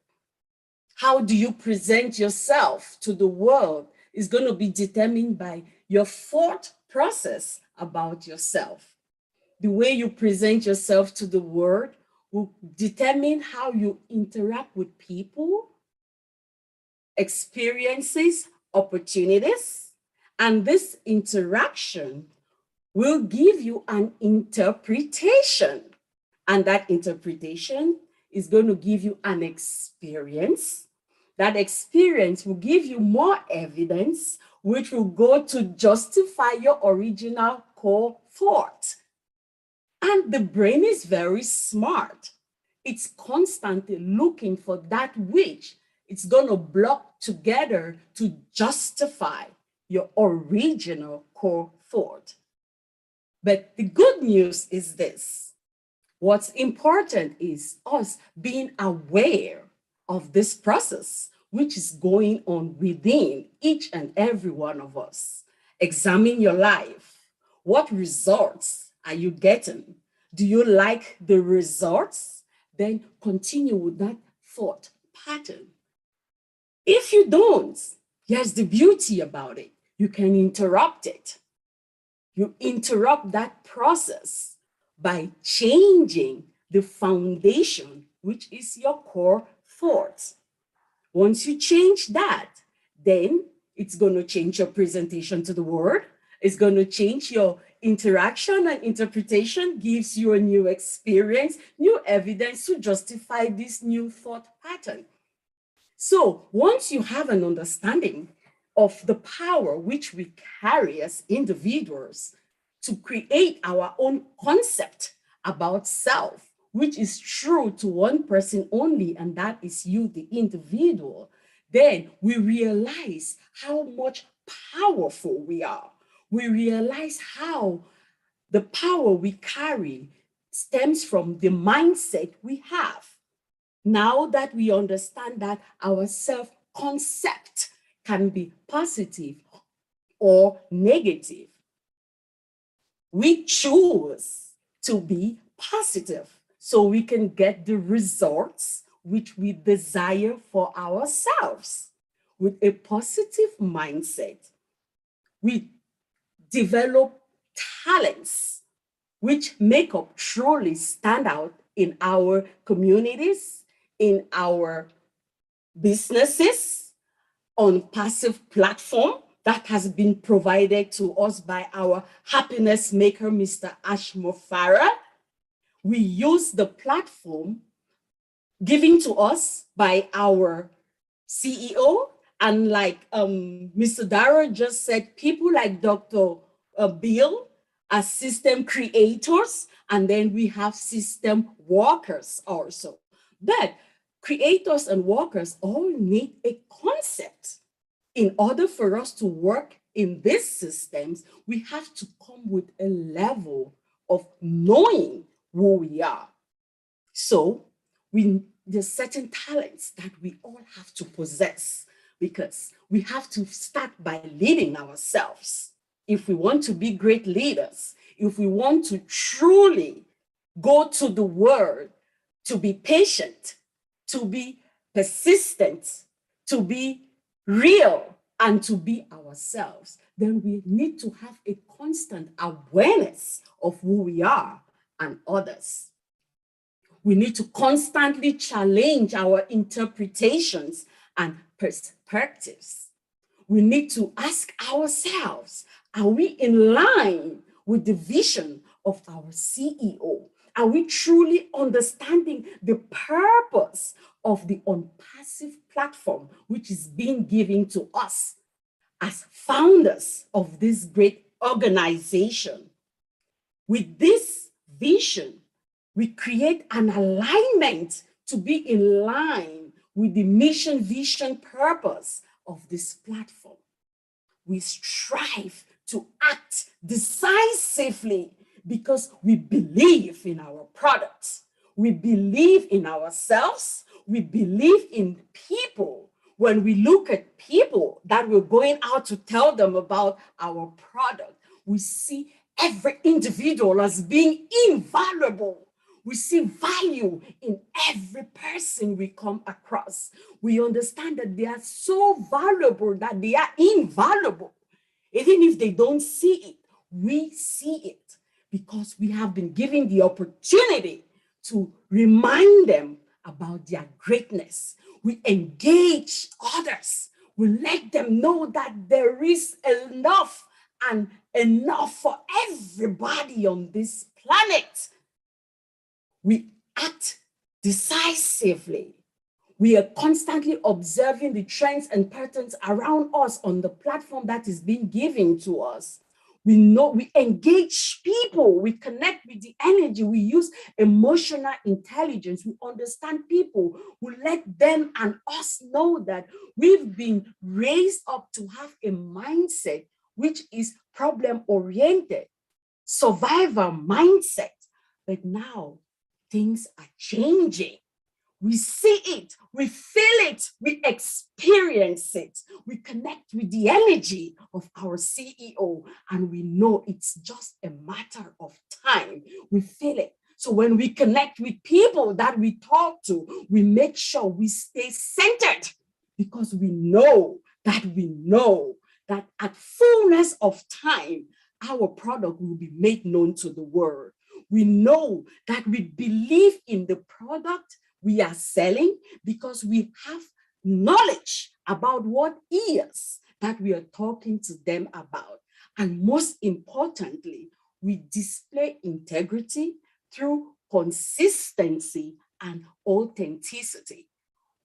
How do you present yourself to the world is going to be determined by your thought process about yourself. The way you present yourself to the world will determine how you interact with people, experiences, opportunities, and this interaction will give you an interpretation. And that interpretation is going to give you an experience. That experience will give you more evidence, which will go to justify your original core thought. And the brain is very smart. It's constantly looking for that which it's going to block together to justify your original core thought. But the good news is this. What's important is us being aware of this process, which is going on within each and every one of us. Examine your life. What results are you getting? Do you like the results? Then continue with that thought pattern. If you don't, here's the beauty about it. You can interrupt it. You interrupt that process by changing the foundation, which is your core thoughts. Once you change that, then it's going to change your presentation to the world. It's going to change your interaction, and interpretation gives you a new experience, new evidence to justify this new thought pattern. So once you have an understanding of the power which we carry as individuals to create our own concept about self, which is true to one person only, and that is you, the individual, then we realize how much powerful we are. We realize how the power we carry stems from the mindset we have. Now that we understand that our self-concept can be positive or negative, we choose to be positive so we can get the results which we desire for ourselves. With a positive mindset, we develop talents which make up truly stand out in our communities, in our businesses, on passive platform that has been provided to us by our happiness maker, Mr. Ashmo Farah. We use the platform given to us by our CEO, and like Mr. Dara just said, people like Dr. Bill are system creators, and then we have system workers also. But creators and workers all need a concept. In order for us to work in these systems, we have to come with a level of knowing who we are. So there's certain talents that we all have to possess, because we have to start by leading ourselves. If we want to be great leaders, if we want to truly go to the word, to be patient, to be persistent, to be real, and to be ourselves, then we need to have a constant awareness of who we are and others. We need to constantly challenge our interpretations and perspectives. We need to ask ourselves, are we in line with the vision of our CEO? Are we truly understanding the purpose of the Unpassive platform, which is being given to us as founders of this great organization? With this vision, we create an alignment to be in line with the mission, vision, purpose of this platform. We strive to act decisively because we believe in our products. We believe in ourselves. We believe in people. When we look at people that we're going out to tell them about our product, we see every individual as being invaluable. We see value in every person we come across. We understand that they are so valuable that they are invaluable. Even if they don't see it, we see it because we have been given the opportunity to remind them about their greatness. We engage others. We let them know that there is enough and enough for everybody on this planet. We act decisively. We are constantly observing the trends and patterns around us on the platform that is being given to us. We know, we engage people, we connect with the energy, we use emotional intelligence, we understand people, we let them and us know that we've been raised up to have a mindset which is problem-oriented, survivor mindset. But now things are changing. We see it, we feel it, we experience it. We connect with the energy of our CEO, and we know it's just a matter of time. We feel it. So when we connect with people that we talk to, we make sure we stay centered, because we know that at fullness of time, our product will be made known to the world. We know that we believe in the product we are selling because we have knowledge about what is that we are talking to them about. And most importantly, we display integrity through consistency and authenticity.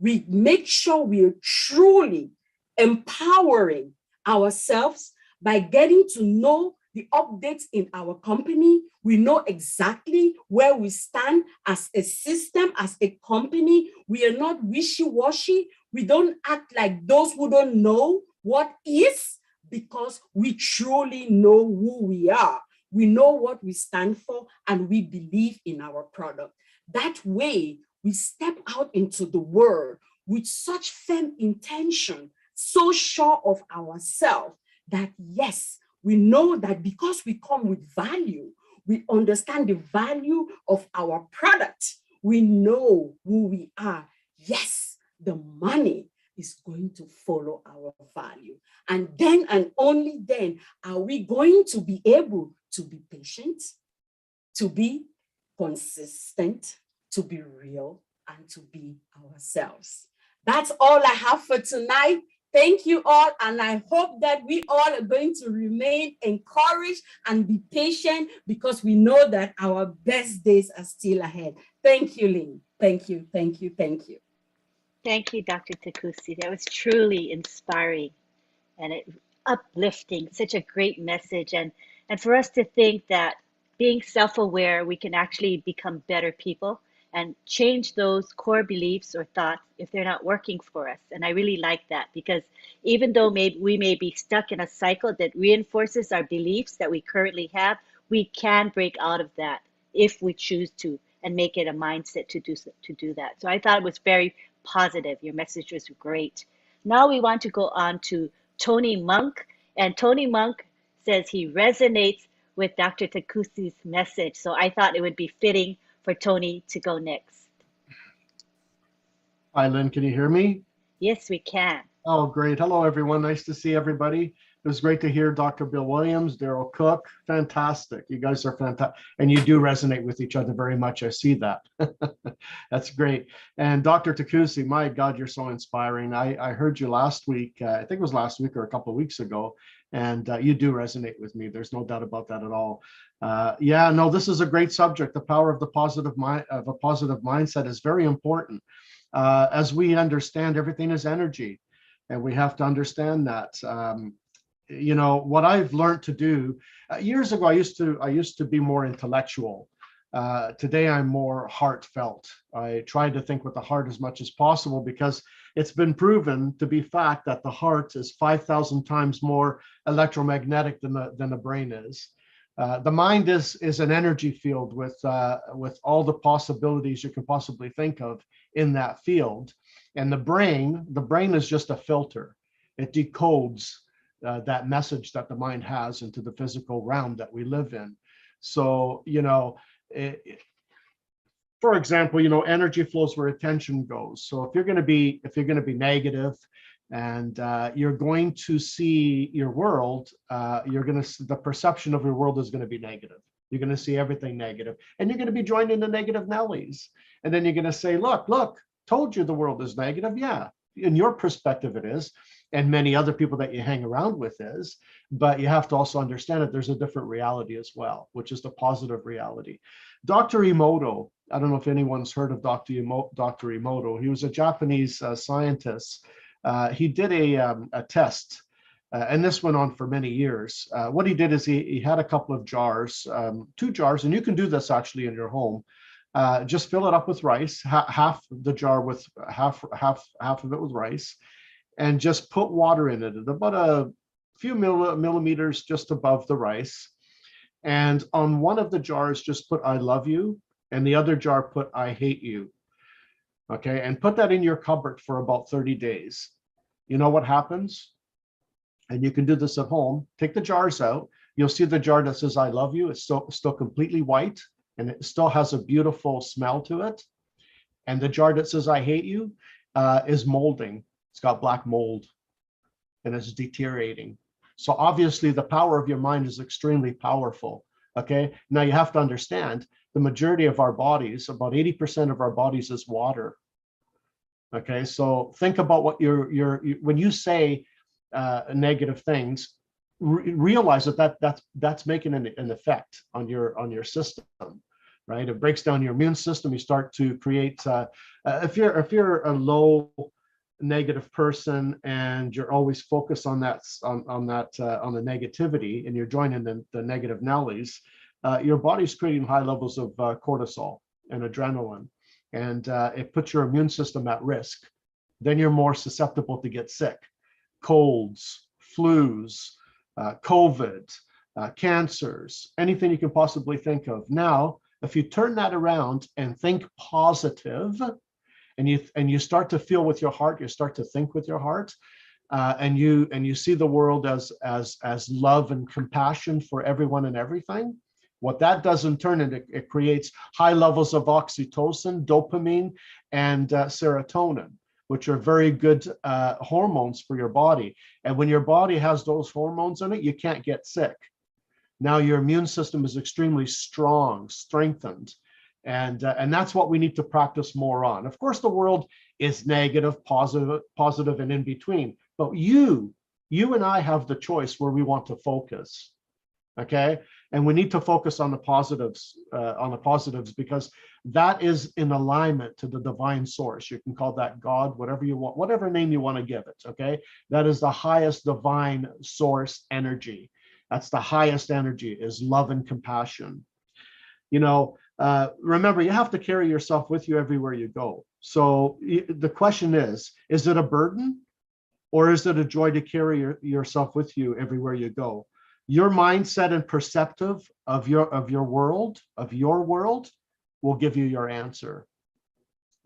We make sure we are truly empowering ourselves by getting to know the updates in our company. We know exactly where we stand as a system, as a company. We are not wishy-washy. We don't act like those who don't know what is, because we truly know who we are. We know what we stand for, and we believe in our product. That way, we step out into the world with such firm intention, so sure of ourselves that yes, we know that because we come with value, we understand the value of our product. We know who we are. Yes, the money is going to follow our value. And then and only then are we going to be able to be patient, to be consistent, to be real, and to be ourselves. That's all I have for tonight. Thank you all, and I hope that we all are going to remain encouraged and be patient, because we know that our best days are still ahead. Thank you, Lynn. Thank you, thank you, thank you. Thank you, Dr. Takusi. That was truly inspiring and uplifting, such a great message. And for us to think that being self-aware, we can actually become better people and change those core beliefs or thoughts if they're not working for us. And I really like that, because even though we may be stuck in a cycle that reinforces our beliefs that we currently have, we can break out of that if we choose to, and make it a mindset to do that. So I thought it was very positive. Your message was great. Now we want to go on to Tony Monk, and Tony Monk says he resonates with Dr. Takusi's message. So I thought it would be fitting for Tony to go next. Hi, Lynn, can you hear me? Yes, we can. Oh, great. Hello, everyone. Nice to see everybody. It was great to hear Dr. Bill Williams, Daryl Cook. Fantastic. You guys are fantastic. And you do resonate with each other very much. I see that. That's great. And Dr. Takusi, my God, you're so inspiring. I heard you last week. I think it was last week or a couple of weeks ago. And you do resonate with me. There's no doubt about that at all. Yeah, no, this is a great subject. The power of the positive mind, of a positive mindset is very important. As we understand, everything is energy, and we have to understand that. You know, what I've learned to do years ago, I used to be more intellectual. Today, I'm more heartfelt. I try to think with the heart as much as possible, because it's been proven to be fact that the heart is 5,000 times more electromagnetic than the brain is. The mind is an energy field with all the possibilities you can possibly think of in that field. And the brain is just a filter. It decodes that message that the mind has into the physical realm that we live in. So, you know, for example, you know, energy flows where attention goes. So if you're going to be negative, and you're going to see your world, the perception of your world is going to be negative. You're going to see everything negative, and you're going to be joining the negative Nellies. And then you're going to say, look, told you the world is negative. Yeah, in your perspective it is, and many other people that you hang around with is, but you have to also understand that there's a different reality as well, which is the positive reality. Dr. Emoto, I don't know if anyone's heard of Dr. Emoto. He was a Japanese scientist. He did a test, and this went on for many years. What he did is he had a couple of jars, 2 jars, and you can do this actually in your home. Just fill it up with rice, half the jar with half of it with rice, and just put water in it at about a few millimeters just above the rice. And on one of the jars, just put "I love you," and the other jar put "I hate you." Okay, and put that in your cupboard for about 30 days. You know what happens? And you can do this at home. Take the jars out. You'll see the jar that says "I love you." It's still completely white, and it still has a beautiful smell to it. And the jar that says "I hate you" is molding. It's got black mold, and it's deteriorating. So obviously the power of your mind is extremely powerful. Okay, now you have to understand the majority of our bodies, about 80% of our bodies, is water. Okay, so think about what when you say negative things, realize that's making an effect on your system, right? It breaks down your immune system. You start to create if you're a low negative person and you're always focused on the negativity, and you're joining the negative Nellies, your body's creating high levels of cortisol and adrenaline, and it puts your immune system at risk. Then you're more susceptible to get sick, colds, flus, COVID, cancers, anything you can possibly think of. Now, if you turn that around and think positive, and you start to feel with your heart, you start to think with your heart, and you see the world as love and compassion for everyone and everything. What that does in turn, it creates high levels of oxytocin, dopamine, and serotonin, which are very good hormones for your body. And when your body has those hormones in it, you can't get sick. Now your immune system is extremely strong, strengthened. And that's what we need to practice more on. Of course, the world is negative, positive, and in between. But you and I have the choice where we want to focus. Okay, and we need to focus on the positives, because that is in alignment to the divine source. You can call that God, whatever you want, whatever name you want to give it. Okay, that is the highest divine source energy. That's the highest energy, is love and compassion. You know, remember, you have to carry yourself with you everywhere you go. So the question is it a burden or is it a joy to carry yourself with you everywhere you go? Your mindset and perceptive of your world will give you your answer.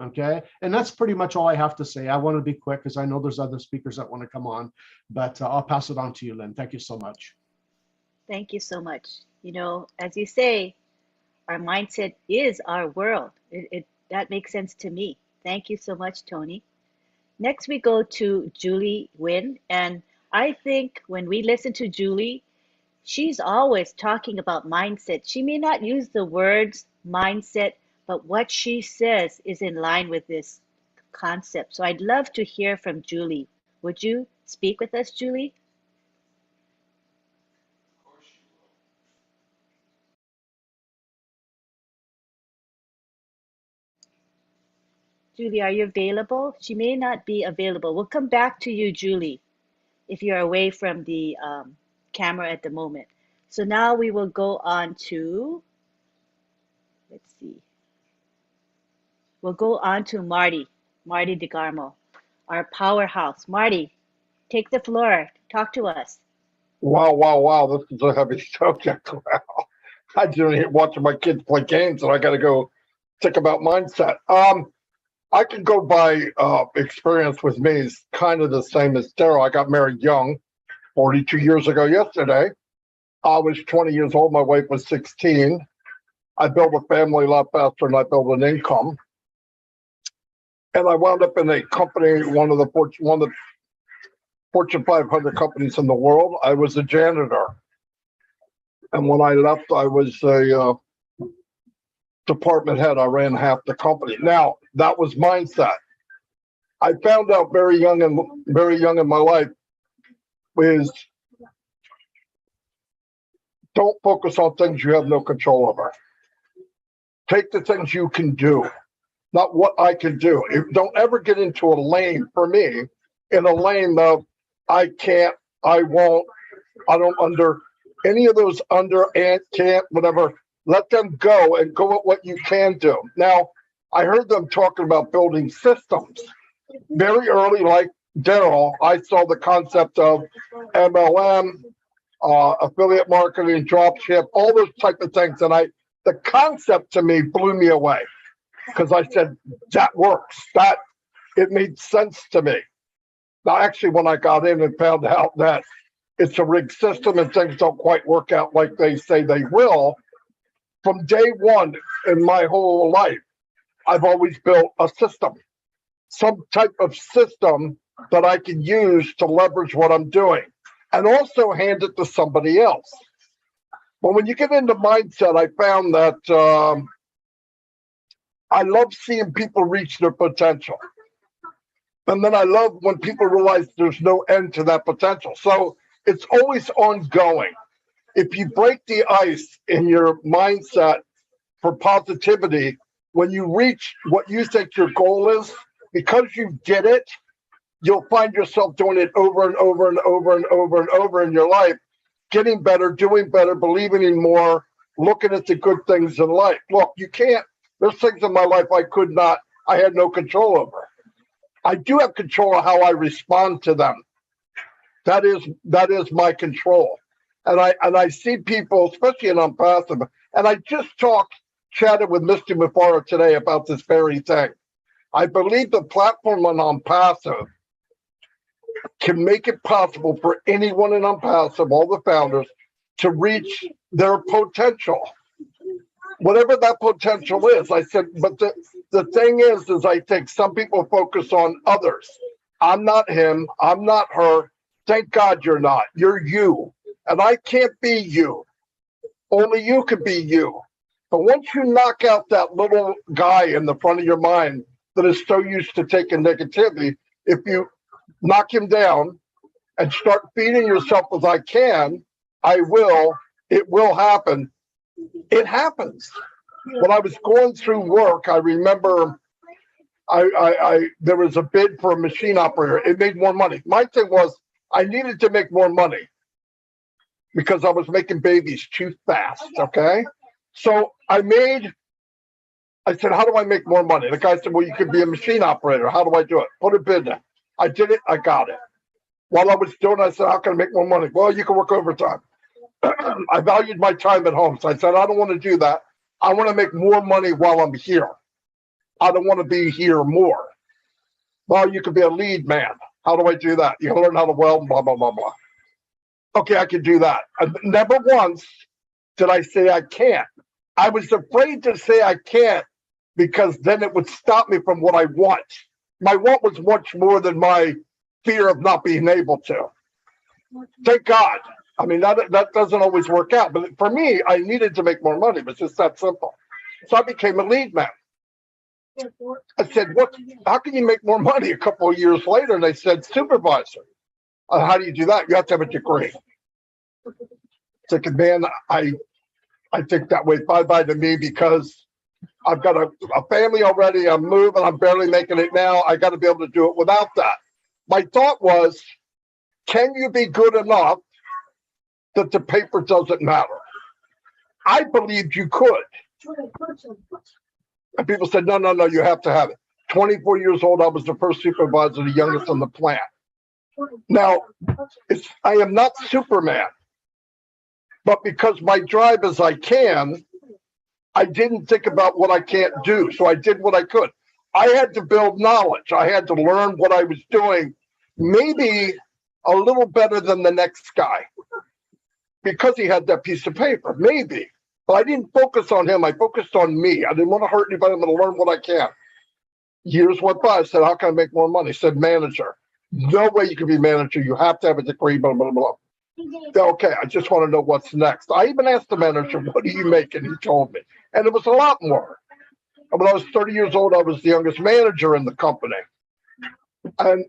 Okay, and that's pretty much all I have to say. I want to be quick because I know there's other speakers that want to come on, but I'll pass it on to you, Lynn. Thank you so much. Thank you so much. You know, as you say, our mindset is our world. That makes sense to me. Thank you so much, Tony. Next, we go to Julie Nguyen. And I think when we listen to Julie, she's always talking about mindset. She may not use the words mindset, but what she says is in line with this concept. So I'd love to hear from Julie. Would you speak with us, Julie? Julie, are you available? She may not be available. We'll come back to you, Julie, if you're away from the camera at the moment. So now we will go on to, let's see. We'll go on to Marty DeGarmo, our powerhouse. Marty, take the floor. Talk to us. Wow. This is a heavy subject. Wow. I didn't watching my kids play games and I got to go think about mindset. I can go by experience with me is kind of the same as Daryl. I got married young, 42 years ago yesterday. I was 20 years old. My wife was 16. I built a family a lot faster than I built an income. And I wound up in a company, one of the Fortune 500 companies in the world. I was a janitor. And when I left, I was a department head. I ran half the company. Now, that was mindset. I found out very young in my life is don't focus on things you have no control over. Take the things you can do, not what I can do. Don't ever get into a lane, for me, in a lane of I can't, I won't, I don't under, any of those under and can't, whatever. Let them go and go at what you can do. Now, I heard them talking about building systems. Very early, like Daryl, I saw the concept of MLM, affiliate marketing, dropship, all those type of things. And the concept to me blew me away because I said, that works. It made sense to me. Now, actually, when I got in and found out that it's a rigged system and things don't quite work out like they say they will, from day one in my whole life, I've always built a system, some type of system that I can use to leverage what I'm doing and also hand it to somebody else. But when you get into mindset, I found that I love seeing people reach their potential. And then I love when people realize there's no end to that potential. So it's always ongoing. If you break the ice in your mindset for positivity, when you reach what you think your goal is, because you did it, you'll find yourself doing it over and over and over and over and over in your life, getting better, doing better, believing in more, looking at the good things in life. Look, there's things in my life I had no control over. I do have control of how I respond to them. That is my control. And I see people, especially in Unpassive, and I just chatted with Mr. Mufara today about this very thing. I believe the platform on Unpassive can make it possible for anyone in Unpassive, all the founders, to reach their potential. Whatever that potential is. I said, but the thing is I think some people focus on others. I'm not him. I'm not her. Thank God you're not. You're you. And I can't be you. Only you can be you. But once you knock out that little guy in the front of your mind that is so used to taking negativity, if you knock him down and start feeding yourself with I can, I will, it will happen. It happens. When I was going through work, I remember there was a bid for a machine operator. It made more money. My thing was I needed to make more money because I was making babies too fast, okay? So I made I said, how do I make more money? The guy said, well, you could be a machine operator. How do I do it? Put a bid in. I did it. I got it. While I was doing it, I said, how can I make more money? Well, you can work overtime. I valued my time at home. So I said, I don't want to do that. I want to make more money while I'm here. I don't want to be here more. Well, you could be a lead man. How do I do that? You can learn how to weld, blah, blah, blah, blah. Okay, I can do that. And never once did I say I can't. I was afraid to say I can't because then it would stop me from what I want. My want was much more than my fear of not being able to. Thank God. I mean, that doesn't always work out. But for me, I needed to make more money. It was just that simple. So I became a lead man. I said, "What? How can you make more money?" A couple of years later, and they said, "Supervisor." How do you do that? You have to have a degree. It's like, man, I think that way bye-bye to me because I've got a family already. I'm moving. I'm barely making it now. I got to be able to do it without that. My thought was, can you be good enough that the paper doesn't matter? I believed you could. And people said, no, you have to have it. 24 years old, I was the first supervisor, the youngest on the plant. Now, I am not Superman, but because my drive is I can, I didn't think about what I can't do. So I did what I could. I had to build knowledge. I had to learn what I was doing, maybe a little better than the next guy because he had that piece of paper, maybe. But I didn't focus on him. I focused on me. I didn't want to hurt anybody. I'm going to learn what I can. Years went by. I said, how can I make more money? I said, manager. No way you can be manager. You have to have a degree, blah, blah, blah. Okay, I just want to know what's next. I even asked the manager, what do you make? And he told me. And it was a lot more. When I was 30 years old, I was the youngest manager in the company. And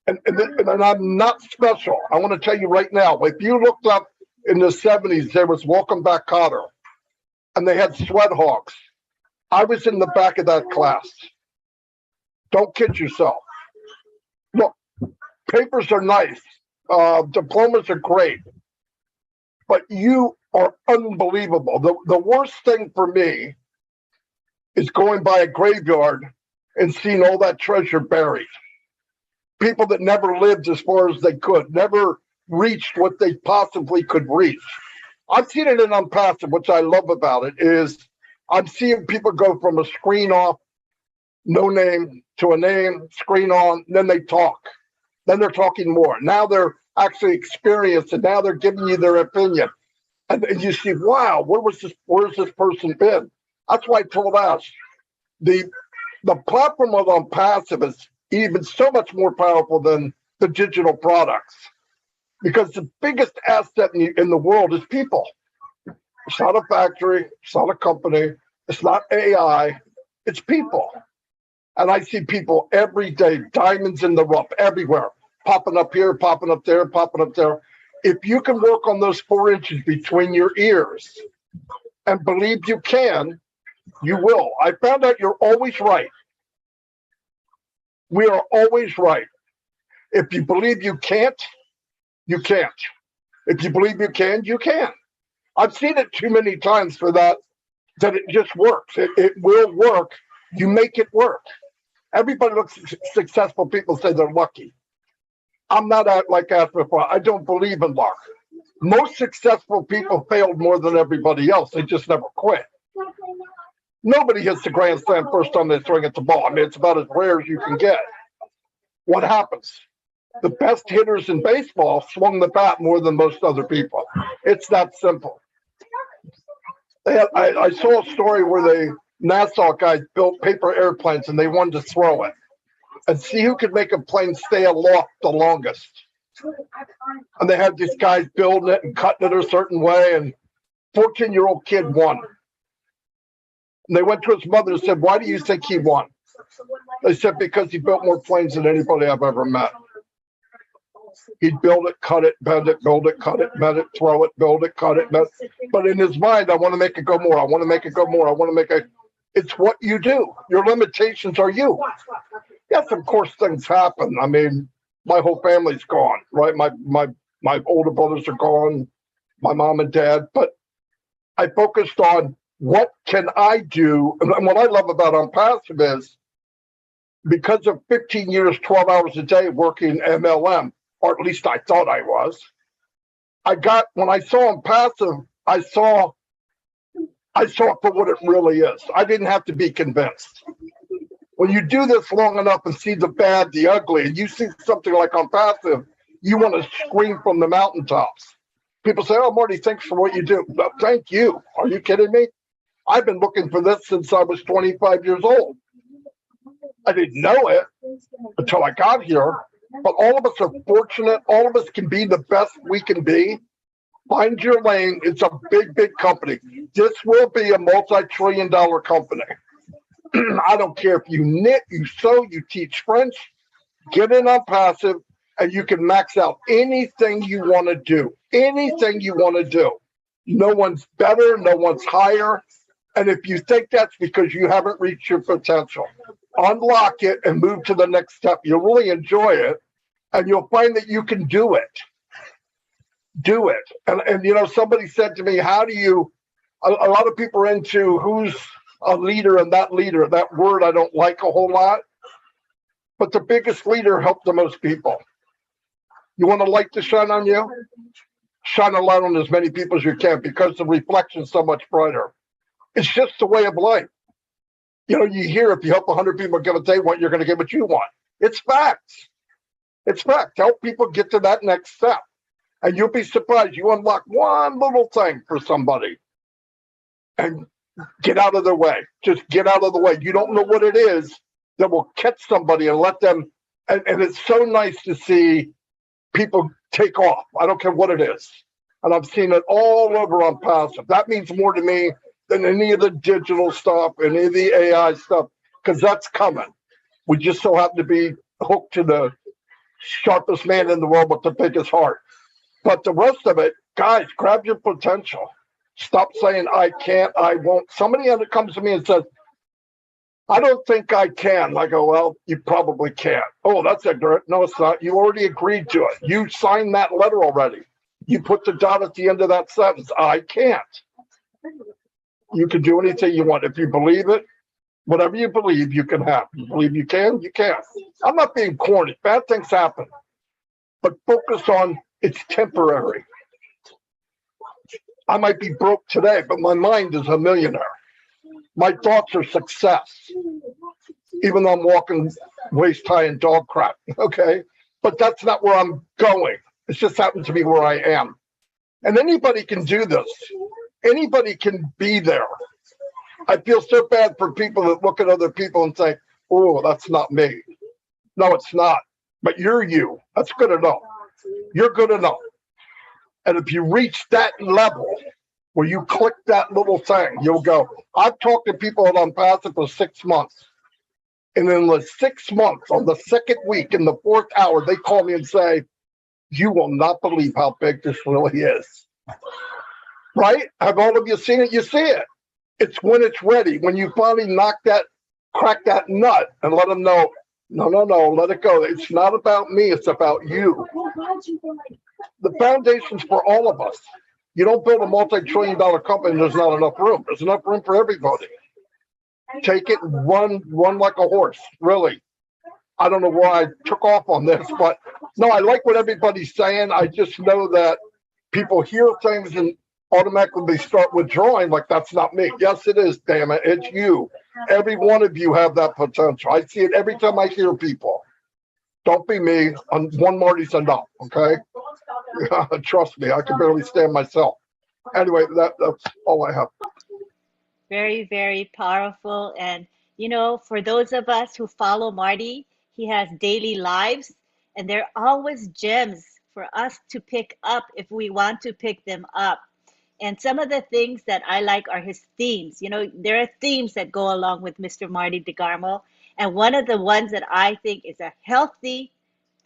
I'm not special. I want to tell you right now, if you looked up in the 70s, there was Welcome Back, Kotter. And they had sweat hogs. I was in the back of that class. Don't kid yourself. Look, papers are nice. Diplomas are great. But you are unbelievable. The worst thing for me is going by a graveyard and seeing all that treasure buried. People that never lived as far as they could, never reached what they possibly could reach. I've seen it in Unpassive, which I love about it, is I'm seeing people go from a screen off, no name, to a name, screen on, then they talk. Then they're talking more. Now they're actually experienced, and now they're giving you their opinion. And you see, wow, where's this person been? That's why I told us the platform of Unpassive is even so much more powerful than the digital products. Because the biggest asset in the world is people. It's not a factory. It's not a company. It's not AI. It's people. And I see people every day, diamonds in the rough, everywhere, popping up here, popping up there, popping up there. If you can work on those 4 inches between your ears and believe you can, you will. I found out you're always right. We are always right. If you believe you can't, you can't. If you believe you can, you can. I've seen it too many times for that it just works. It will work. You make it work. Everybody looks successful. People say they're lucky. I'm not like that before. I don't believe in luck. Most successful people failed more than everybody else. They just never quit. Nobody hits the grand slam first time they swing at the ball. I mean, it's about as rare as you can get. What happens? The best hitters in baseball swung the bat more than most other people. It's that simple. I saw a story where the NASA guys built paper airplanes and they wanted to throw it and see who could make a plane stay aloft the longest. And they had these guys building it and cutting it a certain way, and 14-year-old kid won. And they went to his mother and said, why do you think he won? They said, because he built more planes than anybody I've ever met. He'd build it, cut it, bend it, build it, cut it, bend it, throw it, build it, cut it, bend it. But in his mind, I want to make it go more. I want to make it go more. I want to make it. It's what you do. Your limitations are you. Yes, of course, things happen. I mean, my whole family's gone, right? My older brothers are gone, my mom and dad. But I focused on what can I do? And what I love about Unpassive is because of 15 years, 12 hours a day working MLM, or at least I thought I was, when I saw Unpassive, I saw it for what it really is. I didn't have to be convinced. When you do this long enough and see the bad, the ugly, and you see something like Unpassive, you want to scream from the mountaintops. People say, oh, Marty, thanks for what you do. No, thank you. Are you kidding me? I've been looking for this since I was 25 years old. I didn't know it until I got here, but all of us are fortunate. All of us can be the best we can be. Find your lane. It's a big, big company. This will be a multi-trillion-dollar company. I don't care if you knit, you sew, you teach French, get in on passive, and you can max out anything you want to do. Anything you want to do. No one's better, no one's higher. And if you think that's because you haven't reached your potential, unlock it and move to the next step. You'll really enjoy it, and you'll find that you can do it. Do it. And you know, somebody said to me, how do you, a lot of people are into who's a leader and that leader. That word I don't like a whole lot. But the biggest leader helped the most people. You want a light to shine on you? Shine a light on as many people as you can, because the reflection's so much brighter. It's just the way of life. You know, you hear if you help 100 people get what they want, you're going to get what you want. It's facts. It's fact. Help people get to that next step. And you'll be surprised. You unlock one little thing for somebody and get out of their way. Just get out of the way. You don't know what it is that will catch somebody and let them. And it's so nice to see people take off. I don't care what it is. And I've seen it all over on passive. That means more to me than any of the digital stuff, any of the AI stuff, because that's coming. We just so happen to be hooked to the sharpest man in the world with the biggest heart. But the rest of it, guys, grab your potential. Stop saying, I can't, I won't. Somebody comes to me and says, I don't think I can. I go, well, you probably can't. Oh, that's ignorant. No, it's not. You already agreed to it. You signed that letter already. You put the dot at the end of that sentence. I can't. You can do anything you want. If you believe it, whatever you believe, you can have. You believe you can, you can. I'm not being corny. Bad things happen. But focus on it's temporary. I might be broke today, but my mind is a millionaire. My thoughts are success, even though I'm walking waist high in dog crap, okay? But that's not where I'm going. It just happens to be where I am. And anybody can do this. Anybody can be there. I feel so bad for people that look at other people and say, oh, that's not me. No, it's not. But you're you. That's good enough. You're good enough. And if you reach that level where you click that little thing, you'll go. I've talked to people on Unpassive for 6 months. And in the 6 months, on the second week, in the 4th hour, they call me and say, you will not believe how big this really is. Right? Have all of you seen it? You see it. It's when it's ready. When you finally crack that nut and let them know, no, let it go. It's not about me. It's about you. The foundation's for all of us. You don't build a multi-trillion-dollar company and there's not enough room. There's enough room for everybody. Take it and run like a horse, really. I don't know why I took off on this, but no, I like what everybody's saying. I just know that people hear things and automatically they start withdrawing like that's not me. Yes, it is, damn it. It's you. Every one of you have that potential. I see it every time I hear people. Don't be me. One Marty's enough, okay? Trust me, I can barely stand myself. Anyway, that's all I have. Very, very powerful. And, you know, for those of us who follow Marty, he has daily lives, and they're always gems for us to pick up if we want to pick them up. And some of the things that I like are his themes. You know, there are themes that go along with Mr. Marty DeGarmo. And one of the ones that I think is a healthy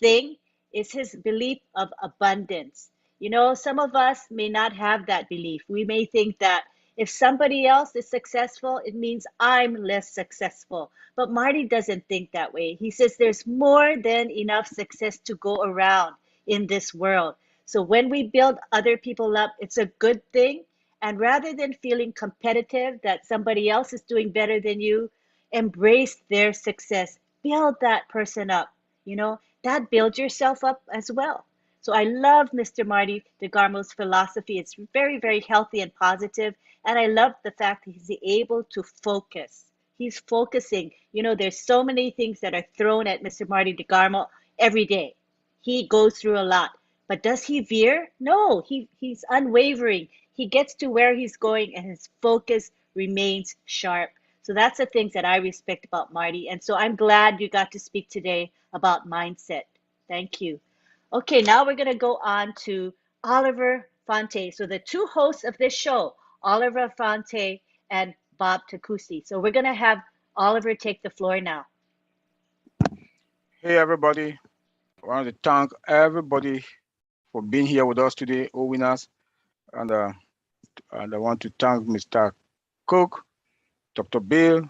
thing is his belief of abundance. You know, some of us may not have that belief. We may think that if somebody else is successful, it means I'm less successful. But Marty doesn't think that way. He says there's more than enough success to go around in this world. So when we build other people up, it's a good thing. And rather than feeling competitive that somebody else is doing better than you, embrace their success. Build that person up. That builds yourself up as well. So I love Mr. Marty DeGarmo's philosophy. It's very, very healthy and positive. And I love the fact that he's able to focus. He's focusing. There's so many things that are thrown at Mr. Marty DeGarmo every day. He goes through a lot. But does he veer? No, he's unwavering. He gets to where he's going and his focus remains sharp. So that's the things that I respect about Marty. And so I'm glad you got to speak today about mindset. Thank you. Okay, now we're going to go on to Oliver Fonte. So the two hosts of this show, Oliver Fonte and Bob Takusi. So we're going to have Oliver take the floor now. Hey, everybody. I want to thank everybody for being here with us today, OWinners. And I want to thank Mr. Cook, Dr. Bill,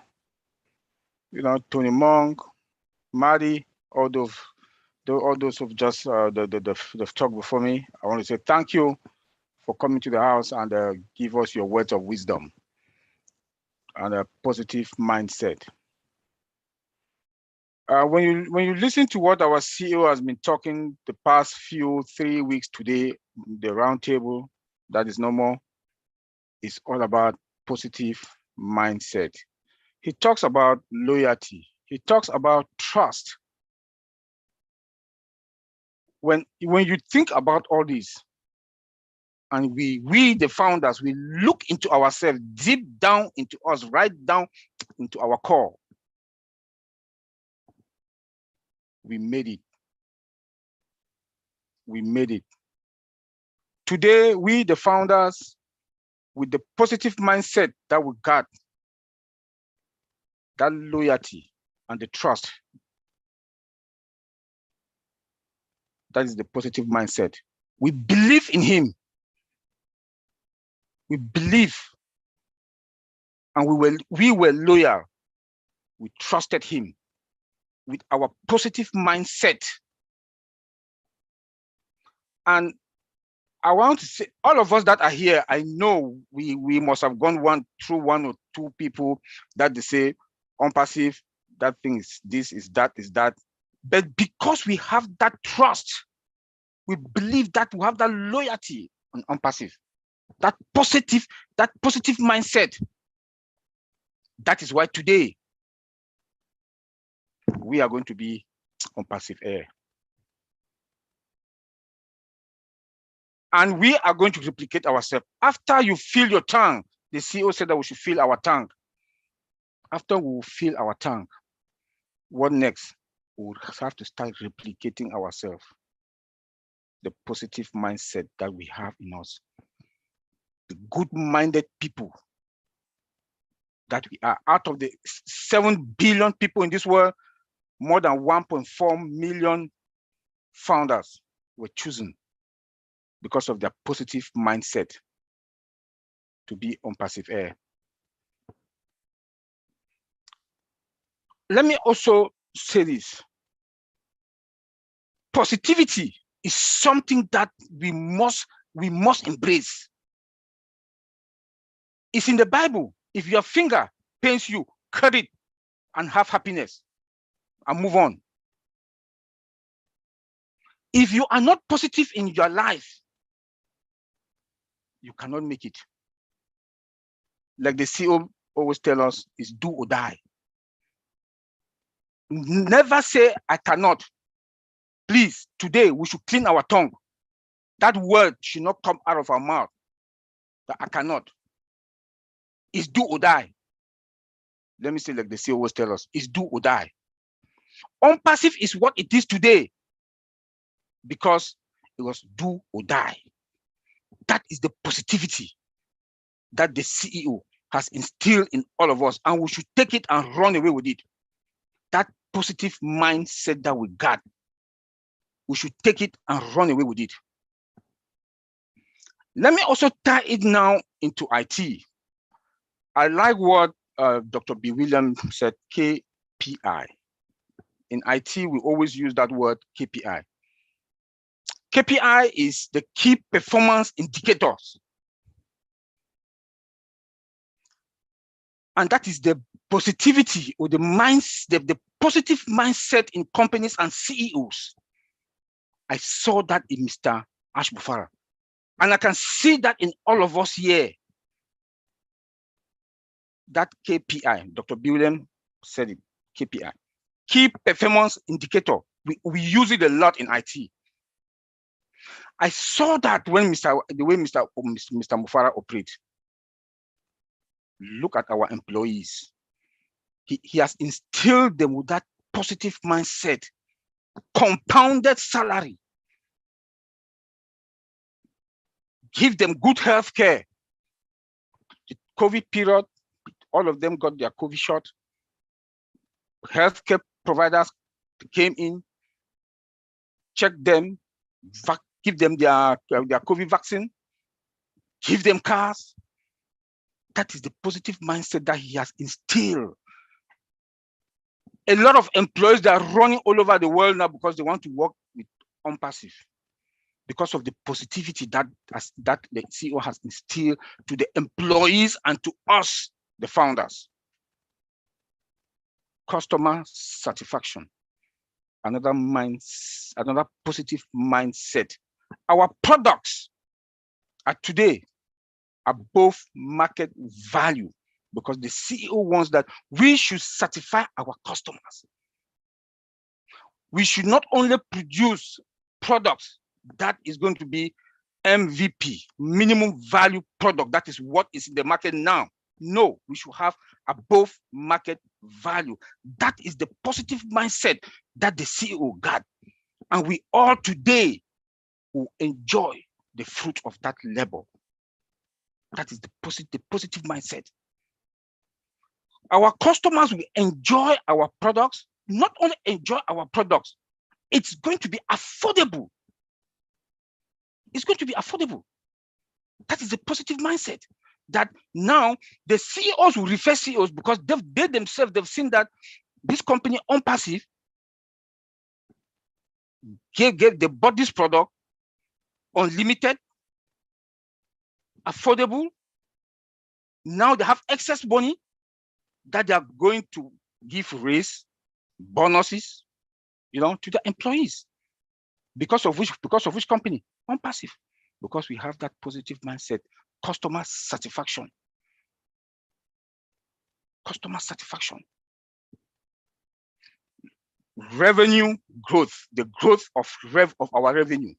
Tony Monk, Maddie, all those who've just they've talked before me. I want to say thank you for coming to the house and give us your words of wisdom and a positive mindset. When you listen to what our CEO has been talking the past 3 weeks today, the roundtable, that is no more. It's all about positive mindset. He talks about loyalty. He talks about trust. When you think about all this, and we the founders, we look into ourselves, deep down into us, right down into our core, we made it. We made it. Today, we the founders, with the positive mindset that we got, that loyalty and the trust, that is the positive mindset. We believe in him. We believe, and we were loyal. We trusted him with our positive mindset. And I want to say, all of us that are here, I know we must have gone through one or two people that they say, unpassive, that thing is this, is that, is that. But because we have that trust, we believe that we have that loyalty on unpassive, that positive mindset. That is why today we are going to be on passive air. And we are going to replicate ourselves. After you fill your tank, the CEO said that we should fill our tank. After we fill our tank, what next? We will have to start replicating ourselves. The positive mindset that we have in us. The good-minded people that we are. Out of the 7 billion people in this world, more than 1.4 million founders were chosen because of their positive mindset to be on passive air. Let me also say this. Positivity is something that we must embrace. It's in the Bible. If your finger pains you, cut it and have happiness and move on. If you are not positive in your life, you cannot make it. Like the CEO always tell us, is do or die. Never say, I cannot. Please, today we should clean our tongue. That word should not come out of our mouth. That I cannot. It's do or die. Let me say like the CEO always tell us, it's do or die. Unpassive is what it is today because it was do or die. That is the positivity that the CEO has instilled in all of us, and we should take it and run away with it. That positive mindset that we got, we should take it and run away with it. Let me also tie it now into IT. I like what Dr. B. Williams said, KPI. In IT, we always use that word KPI. KPI is the key performance indicators. And that is the positivity or the the positive mindset in companies and CEOs. I saw that in Mr. Ash Bufara. And I can see that in all of us here. That KPI, Dr. William said it, KPI, key performance indicator. We use it a lot in IT. I saw that when the way Mr. Mufara operates. Look at our employees. He has instilled them with that positive mindset, compounded salary, give them good health care. The COVID period, all of them got their COVID shot. Healthcare providers came in, checked them, give them their COVID vaccine, give them cars. That is the positive mindset that he has instilled. A lot of employees that are running all over the world now because they want to work with OnPassive, because of the positivity that the CEO has instilled to the employees and to us, the founders. Customer satisfaction, another positive mindset. Our products are today above market value because the CEO wants that we should satisfy our customers. We should not only produce products that is going to be MVP, minimum value product. That is what is in the market now. No, we should have above market value. That is the positive mindset that the CEO got. And we all today will enjoy the fruit of that labor. That is the positive mindset. Our customers will enjoy our products, not only enjoy our products, it's going to be affordable. It's going to be affordable. That is the positive mindset. That now the CEOs will refer CEOs because they themselves, they've seen that this company OnPassive they bought this product unlimited, affordable. Now they have excess money that they are going to give raise, bonuses, to the employees. Because of which company? OnPassive. Because we have that positive mindset. Customer satisfaction. Customer satisfaction. Revenue growth, the growth of our revenue.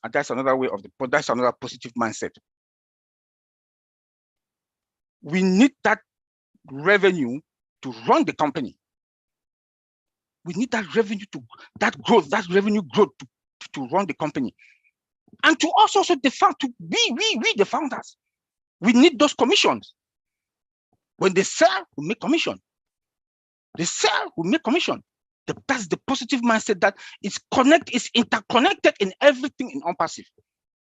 And that's another way that's another positive mindset. We need that revenue to run the company. We need that revenue that revenue growth to run the company. And to us also we the founders, we need those commissions. When they sell, we make commission. They sell, we make commission. That's the positive mindset that it's interconnected in everything in OnPassive.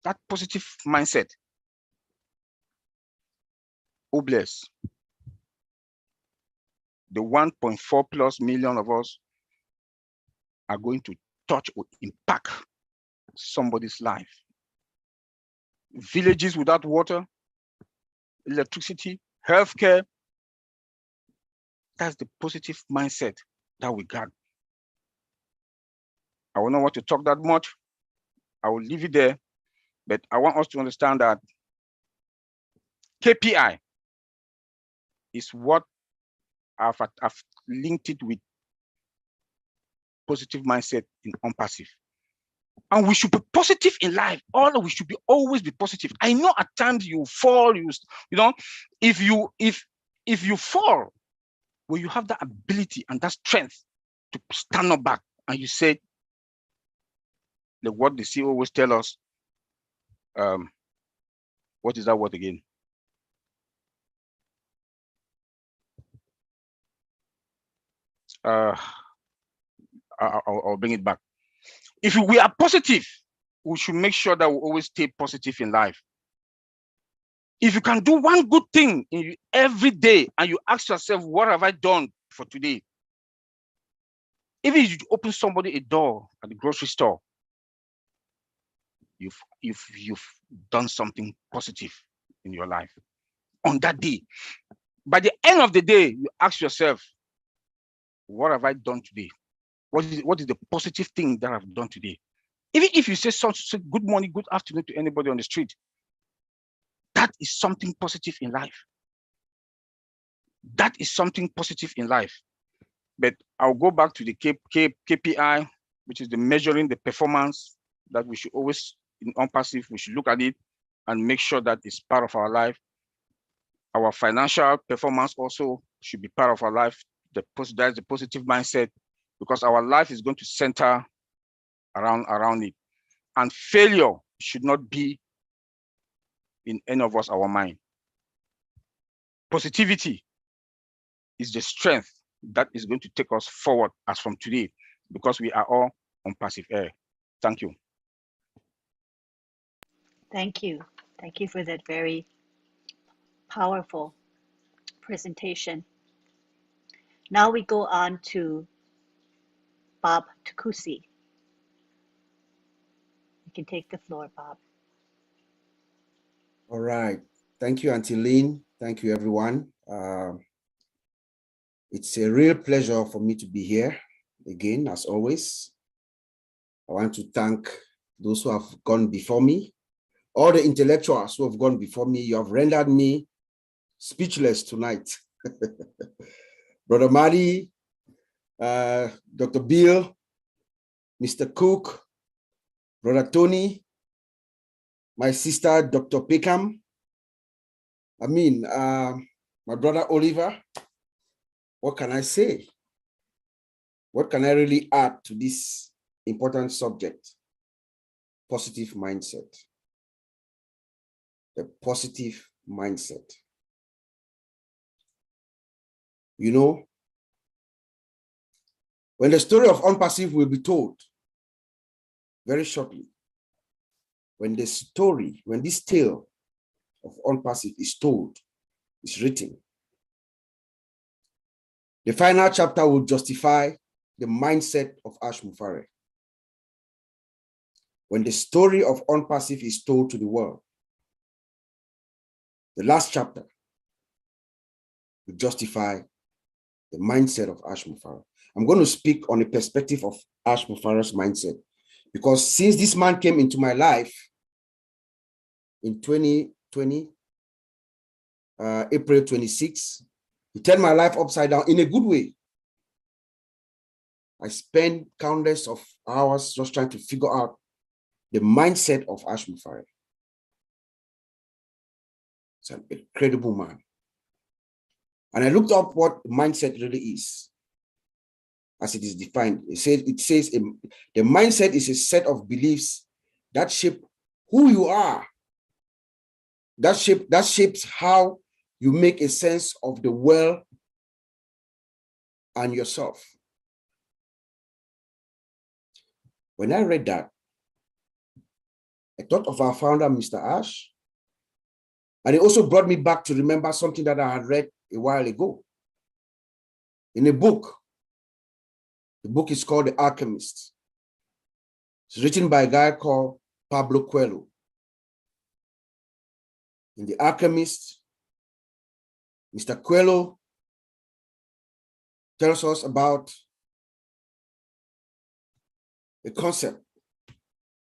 That positive mindset. OWinners. The 1.4+ million of us are going to touch or impact somebody's life. Villages without water, electricity, healthcare. That's the positive mindset that we got. I will not want to talk that much. I will leave it there, but I want us to understand that KPI is what I've linked it with positive mindset in OnPassive. And we should be positive in life. We should always be positive. I know at times you fall, if you fall, well, you have that ability and that strength to stand up back and you say, what the CEO always tell us, what is that word again? I'll bring it back. If we are positive, we should make sure that we always stay positive in life. If you can do one good thing every day and you ask yourself, what have I done for today? Even if you open somebody a door at the grocery store, you've done something positive in your life. on that day. By the end of the day, you ask yourself, what have I done today? What is the positive thing that I've done today? Even if you say good morning, good afternoon to anybody on the street, that is something positive in life. That is something positive in life. But I'll go back to the KPI, which is the measuring the performance that we should always, on passive, we should look at it and make sure that it's part of our life. Our financial performance also should be part of our life. That's the positive mindset, because our life is going to center around it. And failure should not be in any of us, our mind. Positivity is the strength that is going to take us forward as from today, because we are all on passive air. Thank you. Thank you. Thank you for that very powerful presentation. Now we go on to Bob Tukusi. You can take the floor, Bob. All right. Thank you, Auntie Lynn. Thank you, everyone. It's a real pleasure for me to be here again, as always. I want to thank those who have gone before me, all the intellectuals who have gone before me. You have rendered me speechless tonight. Brother Madi, Dr. Bill, Mr. Cook, Brother Tony, my sister, Dr. Peckham, my brother Oliver. What can I say? What can I really add to this important subject? Positive mindset. The positive mindset. You know, when the story of Unpassive will be told very shortly, when this tale of Unpassive is told, is written, the final chapter will justify the mindset of Ash Mufare. When the story of Unpassive is told to the world, the last chapter will justify the mindset of Ash Mufare. I'm going to speak on the perspective of Ash Mufare's mindset, because since this man came into my life in 2020, April 26, he turned my life upside down in a good way. I spent countless of hours just trying to figure out the mindset of Ash Mufare. It's an incredible man. And I looked up what mindset really is, as it is defined. It says the mindset is a set of beliefs that shape who you are. That shapes how you make a sense of the world and yourself. When I read that, I thought of our founder, Mr. Ash, and it also brought me back to remember something that I had read a while ago in a book. The book is called The Alchemist. It's written by a guy called Pablo Coelho. In The Alchemist, Mr. Coelho tells us about a concept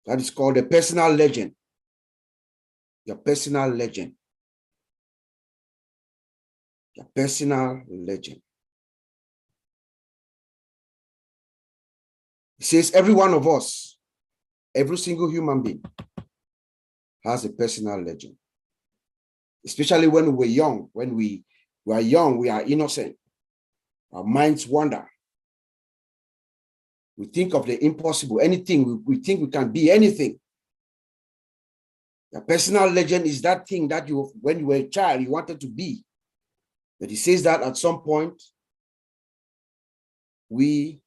that is called a personal legend. Your personal legend. Your personal legend. It says every one of us, every single human being has a personal legend. Especially when we're young. When we are young, we are innocent. Our minds wander. We think of the impossible, anything. We think we can be anything. Your personal legend is that thing that you, when you were a child, you wanted to be. But he says that at some point, we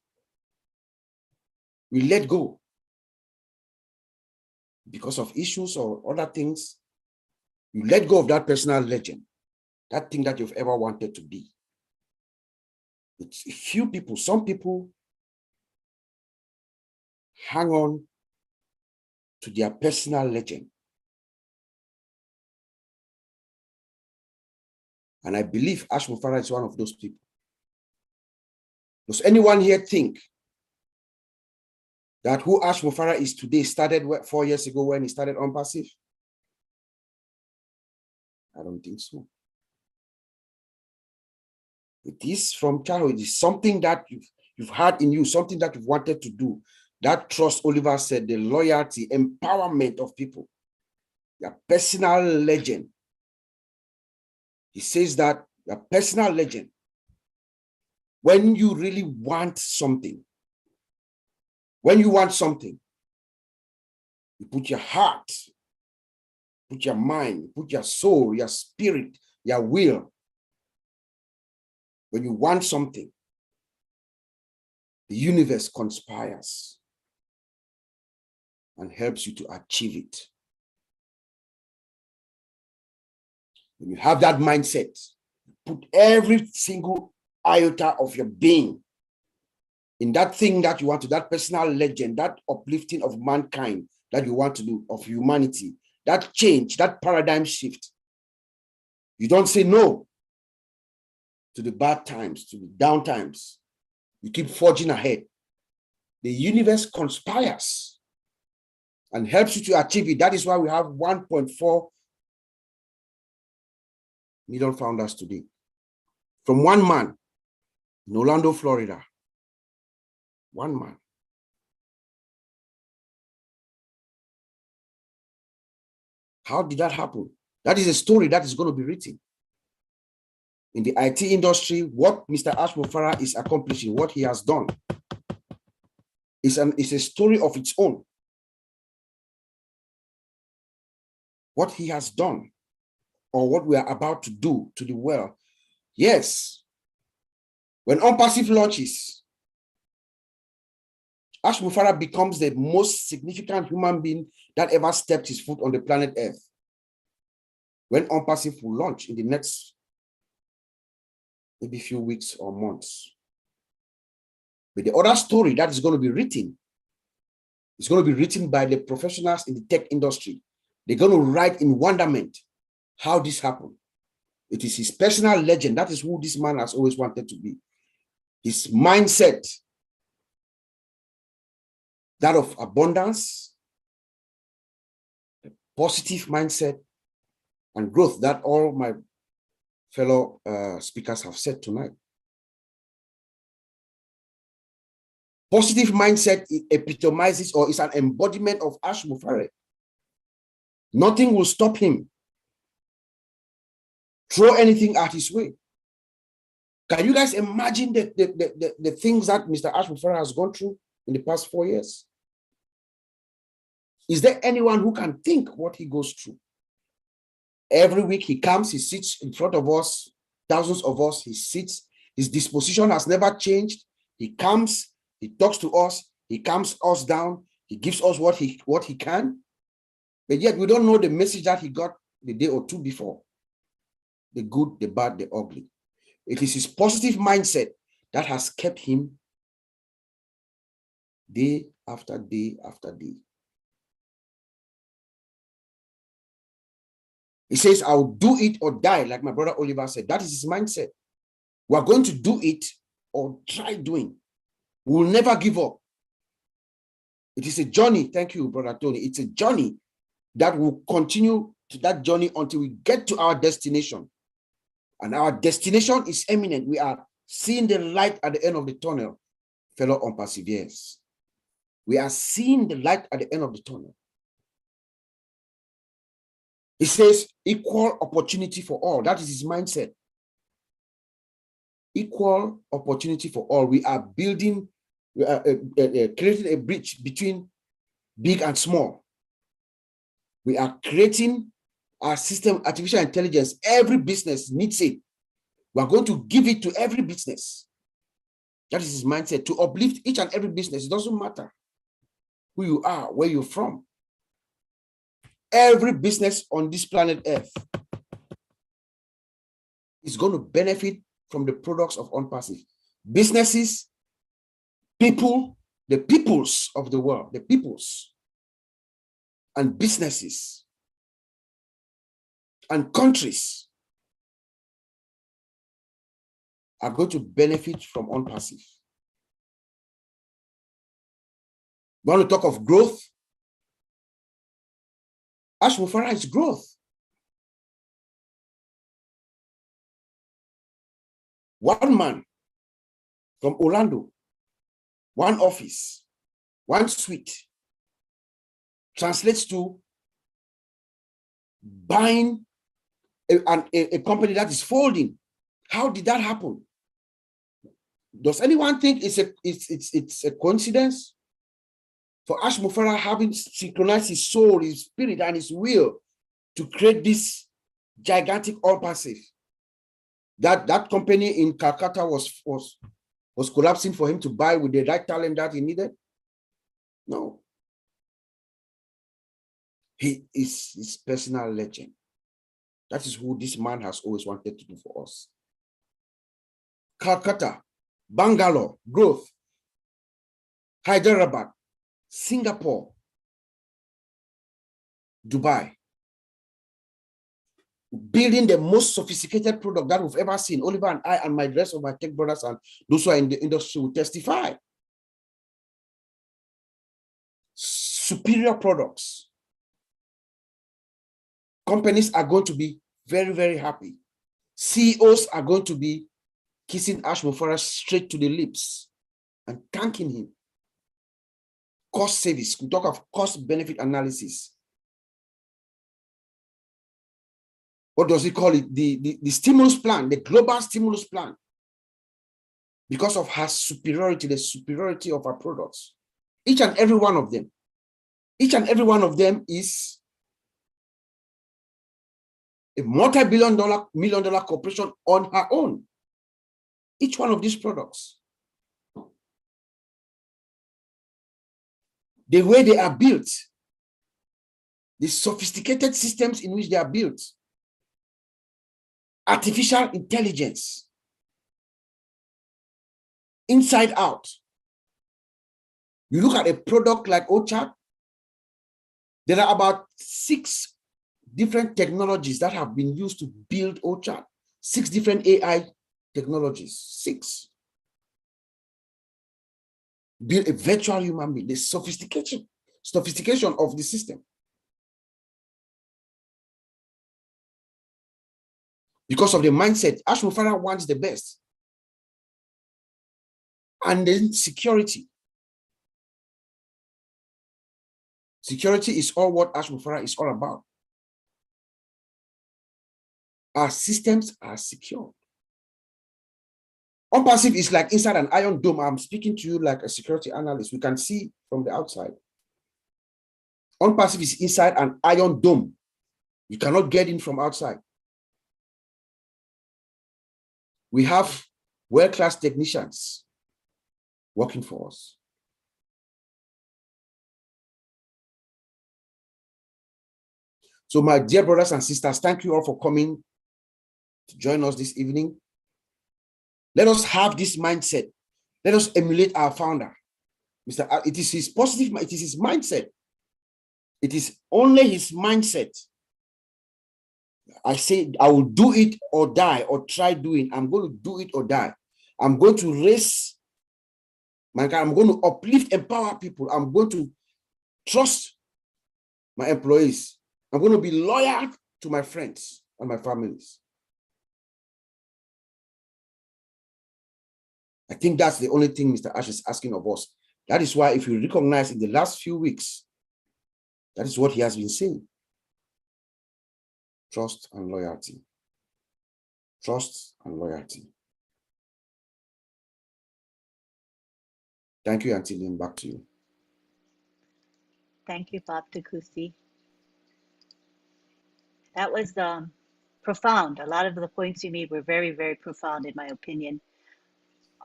let go because of issues or other things. You let go of that personal legend, that thing that you've ever wanted to be. It's a few people, some people hang on to their personal legend. And I believe Ash Mufara is one of those people. Does anyone here think that who Ash Mufara is today started 4 years ago when he started on passive? I don't think so. It is from childhood. It is something that you've had in you, something that you've wanted to do. That trust, Oliver said, the loyalty, empowerment of people, your personal legend. He says that your personal legend, when you really want something, you put your heart, put your mind, put your soul, your spirit, your will. When you want something, the universe conspires and helps you to achieve it. When you have that mindset, put every single iota of your being in that thing that you want to, that personal legend, that uplifting of mankind that you want to do, of humanity, that change, that paradigm shift. You don't say no to the bad times, to the down times. You keep forging ahead. The universe conspires and helps you to achieve it. That is why we have 1.4 million founders today. From one man in Orlando, Florida. One man. How did that happen? That is a story that is going to be written. In the IT industry, what Mr. Ash Mufara is accomplishing, what he has done, is a story of its own. What he has done, or what we are about to do to the world. Yes, when OnPassive launches, Ash Mufara becomes the most significant human being that ever stepped his foot on the planet Earth. When OnPassive will launch in the next maybe few weeks or months. But the other story that is going to be written is going to be written by the professionals in the tech industry. They're going to write in wonderment how this happened. It is his personal legend. That is who this man has always wanted to be. His mindset, that of abundance, a positive mindset, and growth that all my fellow speakers have said tonight. Positive mindset epitomizes or is an embodiment of Ash Mufara. Nothing will stop him. Throw anything at his way. Can you guys imagine the things that Mr. Ash Mufara has gone through in the past 4 years? Is there anyone who can think what he goes through? Every week he comes, he sits in front of us, thousands of us, he sits. His disposition has never changed. He comes, he talks to us, he calms us down, he gives us what he can. But yet we don't know the message that he got the day or two before. The good, the bad, the ugly. It is his positive mindset that has kept him day after day after day. He says, I'll do it or die, like my brother Oliver said. That is his mindset. We're going to do it or try doing. We'll never give up. It is a journey. Thank you, Brother Tony. It's a journey that will continue to that journey until we get to our destination. And our destination is imminent. We are seeing the light at the end of the tunnel, fellow OnPassiveers. We are seeing the light at the end of the tunnel. He says equal opportunity for all. That is his mindset. Equal opportunity for all. We are building, creating a bridge between big and small. We are creating our system, artificial intelligence. Every business needs it. We are going to give it to every business. That is his mindset, to uplift each and every business. It doesn't matter who you are, where you're from. Every business on this planet Earth is going to benefit from the products of OnPassive. Businesses, people, the peoples of the world, the peoples, and businesses, and countries are going to benefit from OnPassive. We want to talk of growth. Ash Mufarah is growth. One man from Orlando, one office, one suite, translates to buying a company that is folding. How did that happen? Does anyone think it's a coincidence for Ash Mufarah having synchronized his soul, his spirit, and his will to create this gigantic OnPassive? That company in Calcutta was collapsing for him to buy with the right talent that he needed? No. He is his personal legend. That is who this man has always wanted to do for us. Calcutta, Bangalore, growth, Hyderabad, Singapore, Dubai. Building the most sophisticated product that we've ever seen. Oliver and I and my rest of my tech brothers and those who are in the industry will testify. Superior products. Companies are going to be very, very happy. CEOs are going to be kissing Ash Mufarah straight to the lips and thanking him. Cost savings. We talk of cost benefit analysis. What does he call it? The stimulus plan, the global stimulus plan. Because of her superiority, the superiority of her products. Each and every one of them. Each and every one of them is a multi-billion dollar, million dollar corporation on her own. Each one of these products. The way they are built, the sophisticated systems in which they are built, artificial intelligence, inside out. You look at a product like OChat, there are about 6 different technologies that have been used to build OChat. 6 different AI technologies, 6. Build a virtual human being, the sophistication of the system. Because of the mindset, Ash Mufarah wants the best. And then security. Security is all what Ash Mufarah is all about. Our systems are secure. OnPassive is like inside an iron dome. I'm speaking to you like a security analyst. We can see from the outside. OnPassive is inside an iron dome. You cannot get in from outside. We have world-class technicians working for us. So my dear brothers and sisters, thank you all for coming to join us this evening. Let us have this mindset. Let us emulate our founder. It is his positive, it is his mindset. It is only his mindset. I say, I will do it or die or try doing. I'm going to do it or die. I'm going to raise mankind. I'm going to uplift, empower people. I'm going to trust my employees. I'm going to be loyal to my friends and my families. I think that's the only thing Mr. Ash is asking of us. That is why, if you recognize in the last few weeks, that is what he has been saying. Trust and loyalty. Trust and loyalty. Thank you, Auntie Lynn. Back to you. Thank you, Bob Takusi. That was profound. A lot of the points you made were very, very profound, in my opinion.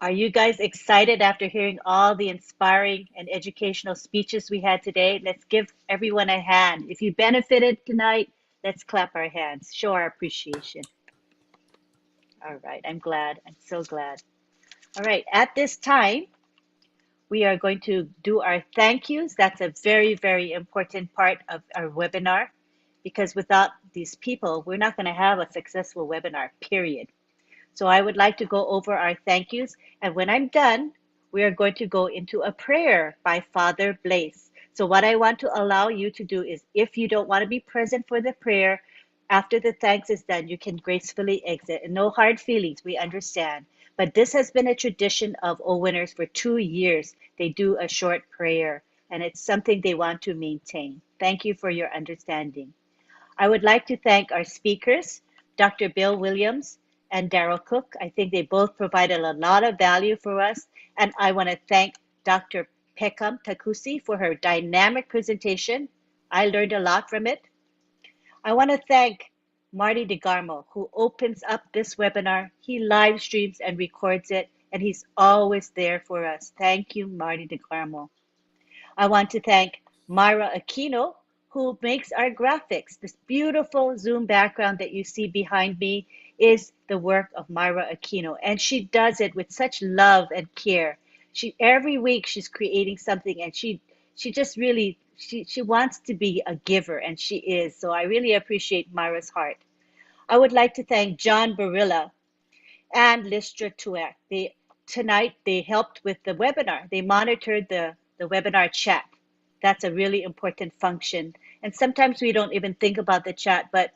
Are you guys excited after hearing all the inspiring and educational speeches we had today? Let's give everyone a hand. If you benefited tonight, let's clap our hands, show our appreciation. All right, I'm glad. I'm so glad. All right, at this time, we are going to do our thank yous. That's a very, very important part of our webinar, because without these people, we're not going to have a successful webinar, period. So I would like to go over our thank yous. And when I'm done, we are going to go into a prayer by Father Blaise. So what I want to allow you to do is, if you don't want to be present for the prayer, after the thanks is done, you can gracefully exit. And no hard feelings, we understand. But this has been a tradition of OWinners for 2 years. They do a short prayer, and it's something they want to maintain. Thank you for your understanding. I would like to thank our speakers, Dr. Bill Williams and Daryl Cook. I think they both provided a lot of value for us. And I want to thank Dr. Pekam Takusi for her dynamic presentation. I learned a lot from it. I want to thank Marty DeGarmo, who opens up this webinar. He live streams and records it, and he's always there for us. Thank you, Marty DeGarmo. I want to thank Myra Aquino, who makes our graphics. This beautiful Zoom background that you see behind me is the work of Myra Aquino, and she does it with such love and care. Every week she's creating something, and she just really she wants to be a giver, and she is. So I really appreciate Myra's heart. I would like to thank John Barilla and Listra Tuek. Tonight they helped with the webinar. They monitored the webinar chat. That's a really important function. And sometimes we don't even think about the chat, but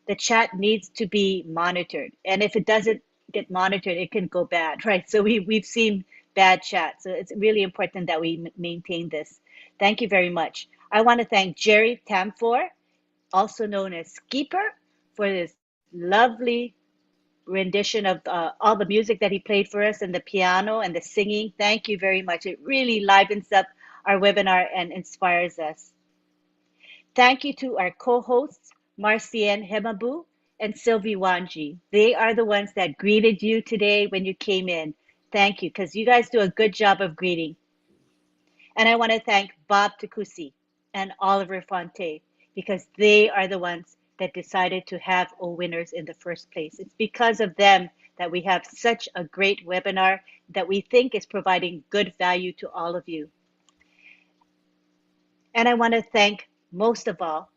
the chat needs to be monitored. And if it doesn't get monitored, it can go bad, right? So we've seen bad chat. So it's really important that we maintain this. Thank you very much. I want to thank Jerry Tamfor, also known as Skeeper, for this lovely rendition of all the music that he played for us, and the piano and the singing. Thank you very much. It really livens up our webinar and inspires us. Thank you to our co-hosts, Marcienne Hemabu and Sylvie Wanji. They are the ones that greeted you today when you came in. Thank you, because you guys do a good job of greeting. And I want to thank Bob Takusi and Oliver Fonte, because they are the ones that decided to have OWinners in the first place. It's because of them that we have such a great webinar that we think is providing good value to all of you. And I want to thank, most of all,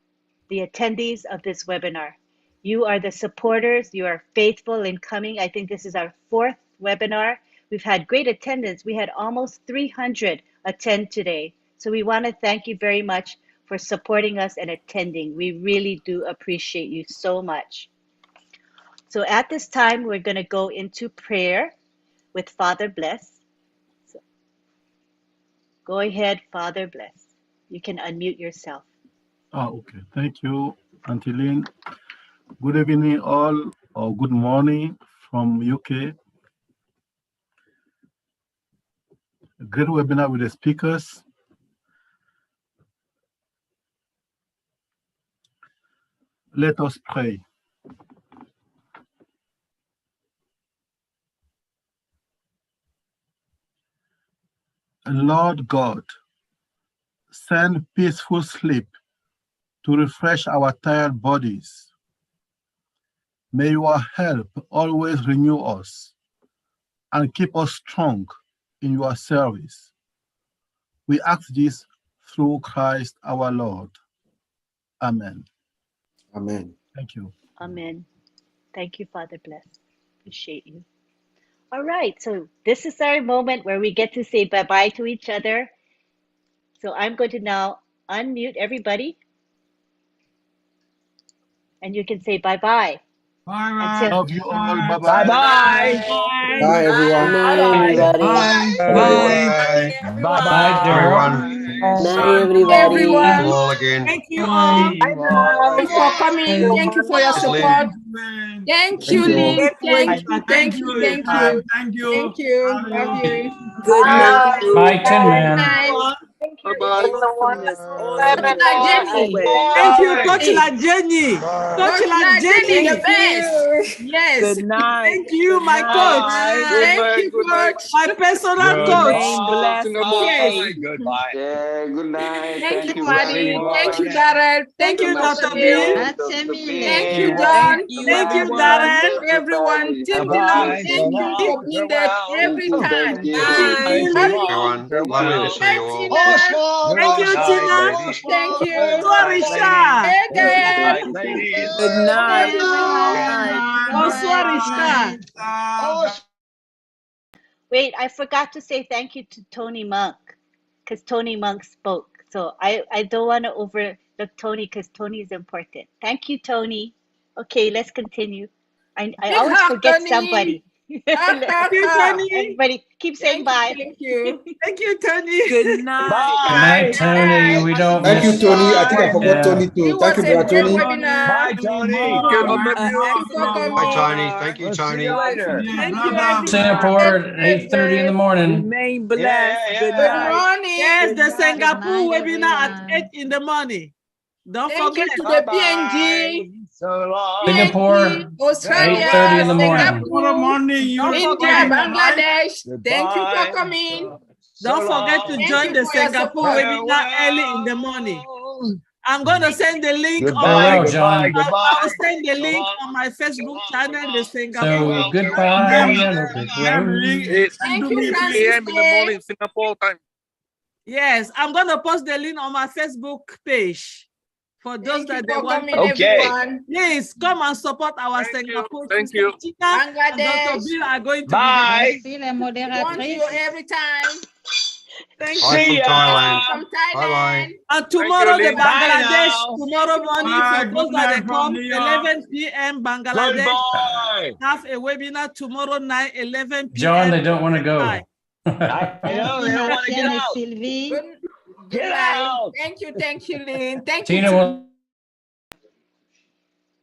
the attendees of this webinar. You are the supporters. You are faithful in coming. I think this is our 4th webinar. We've had great attendance. We had almost 300 attend today. So we want to thank you very much for supporting us and attending. We really do appreciate you so much. So at this time, we're going to go into prayer with Father Blaise. So go ahead, Father Blaise. You can unmute yourself. Okay. Thank you, Auntie Lynn. Good evening, all, or good morning from UK. A great webinar with the speakers. Let us pray. Lord God, send peaceful sleep to refresh our tired bodies. May your help always renew us and keep us strong in your service. We ask this through Christ our Lord. Amen. Amen. Thank you. Amen. Thank you, Father Blaise. Appreciate you. All right, so this is our moment where we get to say bye-bye to each other. So I'm going to now unmute everybody, and you can say bye-bye. Bye. Love you all. Bye-bye. Bye-bye. Bye, everyone. Night, everybody. Bye. Bye, Daryl. Night, everybody. Everyone. All again. Thank you all. Thank you for coming. Thank you for your support. Thank you, Lynn. Thank you. Love you. Good night. Bye, Tin Man. Bye-bye. Jenny. Thank you, Coach Jenny. Coach Jenny, the best. Yes. Good night. Thank you, my coach. Thank you, coach. My personal coach. Yes. Goodbye. Yeah, good night. Thank you, Maddie. Thank you, Darren. Thank you, Dr. Bill. Thank you, John. Thank you, Darren. Everyone. Thank you for being there every time. Thank you. Everyone. Lovely to see you all. Thank you, Tina. Thank you. Dorisha. Good night. Bonsoir, Richard. Wait, I forgot to say thank you to Tony Monk because Tony Monk spoke. So I don't want to overlook Tony because Tony is important. Thank you, Tony. Okay, let's continue. I Big always hug, forget Tony. somebody. Thank you, Tony. Everybody keep saying bye. Thank you. Thank you, Tony. Good night. Good night, Tony. We don't Thank you, miss Tony. I think I forgot Yeah. Tony too. It Thank was you, a brother great Tony. webinar. Bye, Tony. Bye, Tony. Thank you, We'll see Tony. you later. Thank you, everyone. Singapore at 8:30 in the morning. Remain blessed. Good Good night. morning. Yes, the Good night. Singapore webinar at 8 in the morning. Don't forget. To the PNG. So long. Singapore, Australia, 8:30 in the morning. Singapore, morning, India, Bangladesh. Thank you for coming. Don't forget to join the Singapore webinar early in the morning. I'm going to send the link on Farewell, my John. I'll send the link on my Facebook channel, the Singapore. So goodbye. Yellow Brick Road. It's Thank 2 you, p.m. in the Francis. morning, Singapore time. Yes, I'm going to post the link on my Facebook page for those that they want. Okay. Please come and support our Singapore. Thank you. Tina and Dr. Bill are going to Bye. be there. Want you every time. Thank Bye you. from Thailand. From Bye Thailand. bye. And tomorrow, the Lynn. Bye Bangladesh, now. tomorrow morning, for those that they come, New York. 11 p.m. Bangladesh, Goodbye. have a webinar tomorrow night, 11 p.m. John, they don't want to go. Hi. I know they don't want to get out. Good Get night. out. Thank you, Lynn. Thank Tina you. will.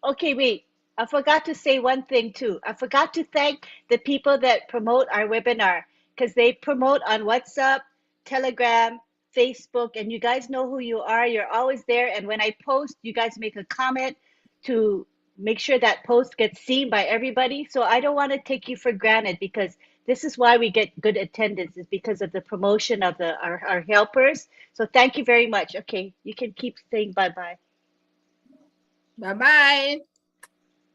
Okay, wait. I forgot to say one thing too. I forgot to thank the people that promote our webinar because they promote on WhatsApp, Telegram, Facebook, and you guys know who you are. You're always there. And when I post, you guys make a comment to make sure that post gets seen by everybody. So I don't want to take you for granted because this is why we get good attendance is because of the promotion of our helpers. So thank you very much. Okay, you can keep saying bye-bye. Bye-bye.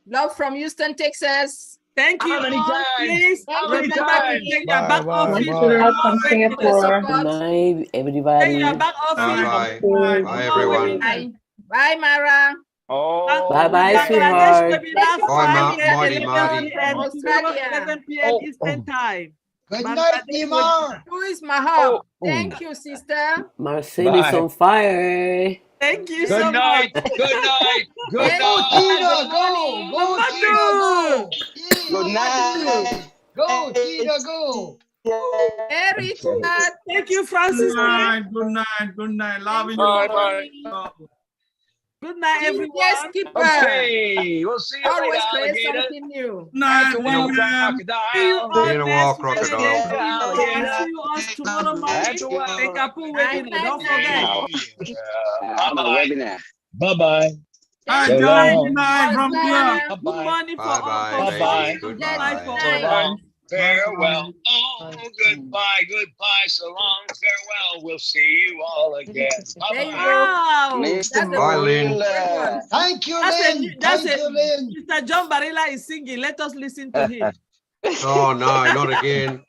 Love from Houston, Texas. Thank you. How many all. times? Please How many remember to times? take your back office. from Singapore. Good night, Take everybody. your back Bye office. bye. Bye everyone. Bye. Bye, Mara. Oh. Bye-bye, Bangladesh sweetheart. webinar Bye, Friday, Marty, 11 Marty. p.m. Australia. 11 p.m. Eastern time. Good night, Bangladesh Dima. webinar. Who is Mahal? Thank you, sister. Marcel is Bye. on fire. Thank you Good so night. much. Good night. Good Thank Go, you. night. Tina, Good go. morning. Go, Tina, go. Good night. Go, Tina, go. Very good. Thank you, Francis. Good night. Good night. Good night. Love you. Bye bye. Good night, everyone. Yes, keeper. Okay. We'll see you later, Always create alligator. something new. Night, Have to walk, William. See you crocodile. all Tina next walk, crocodile. Wednesday. Alligator. I'll see you all tomorrow morning. Have to walk. Singapore webinar. Don't forget. I'm a webinar. Bye-bye. Hi, So John. long. Good night from Bye. here. Good Bye-bye. morning for Bye all. bye. For Thank Bye-bye. you. good night for So all. long. Farewell. Oh, goodbye, goodbye. So long. Farewell. We'll see you all again. There you Bye-bye. go. Wow. Lynn. That's the Bye, Lynn. Thank you, That's Lynn. it. That's Thank it. you, Lynn. Mr. John Barilla is singing. Let us listen to him. Oh no, not again.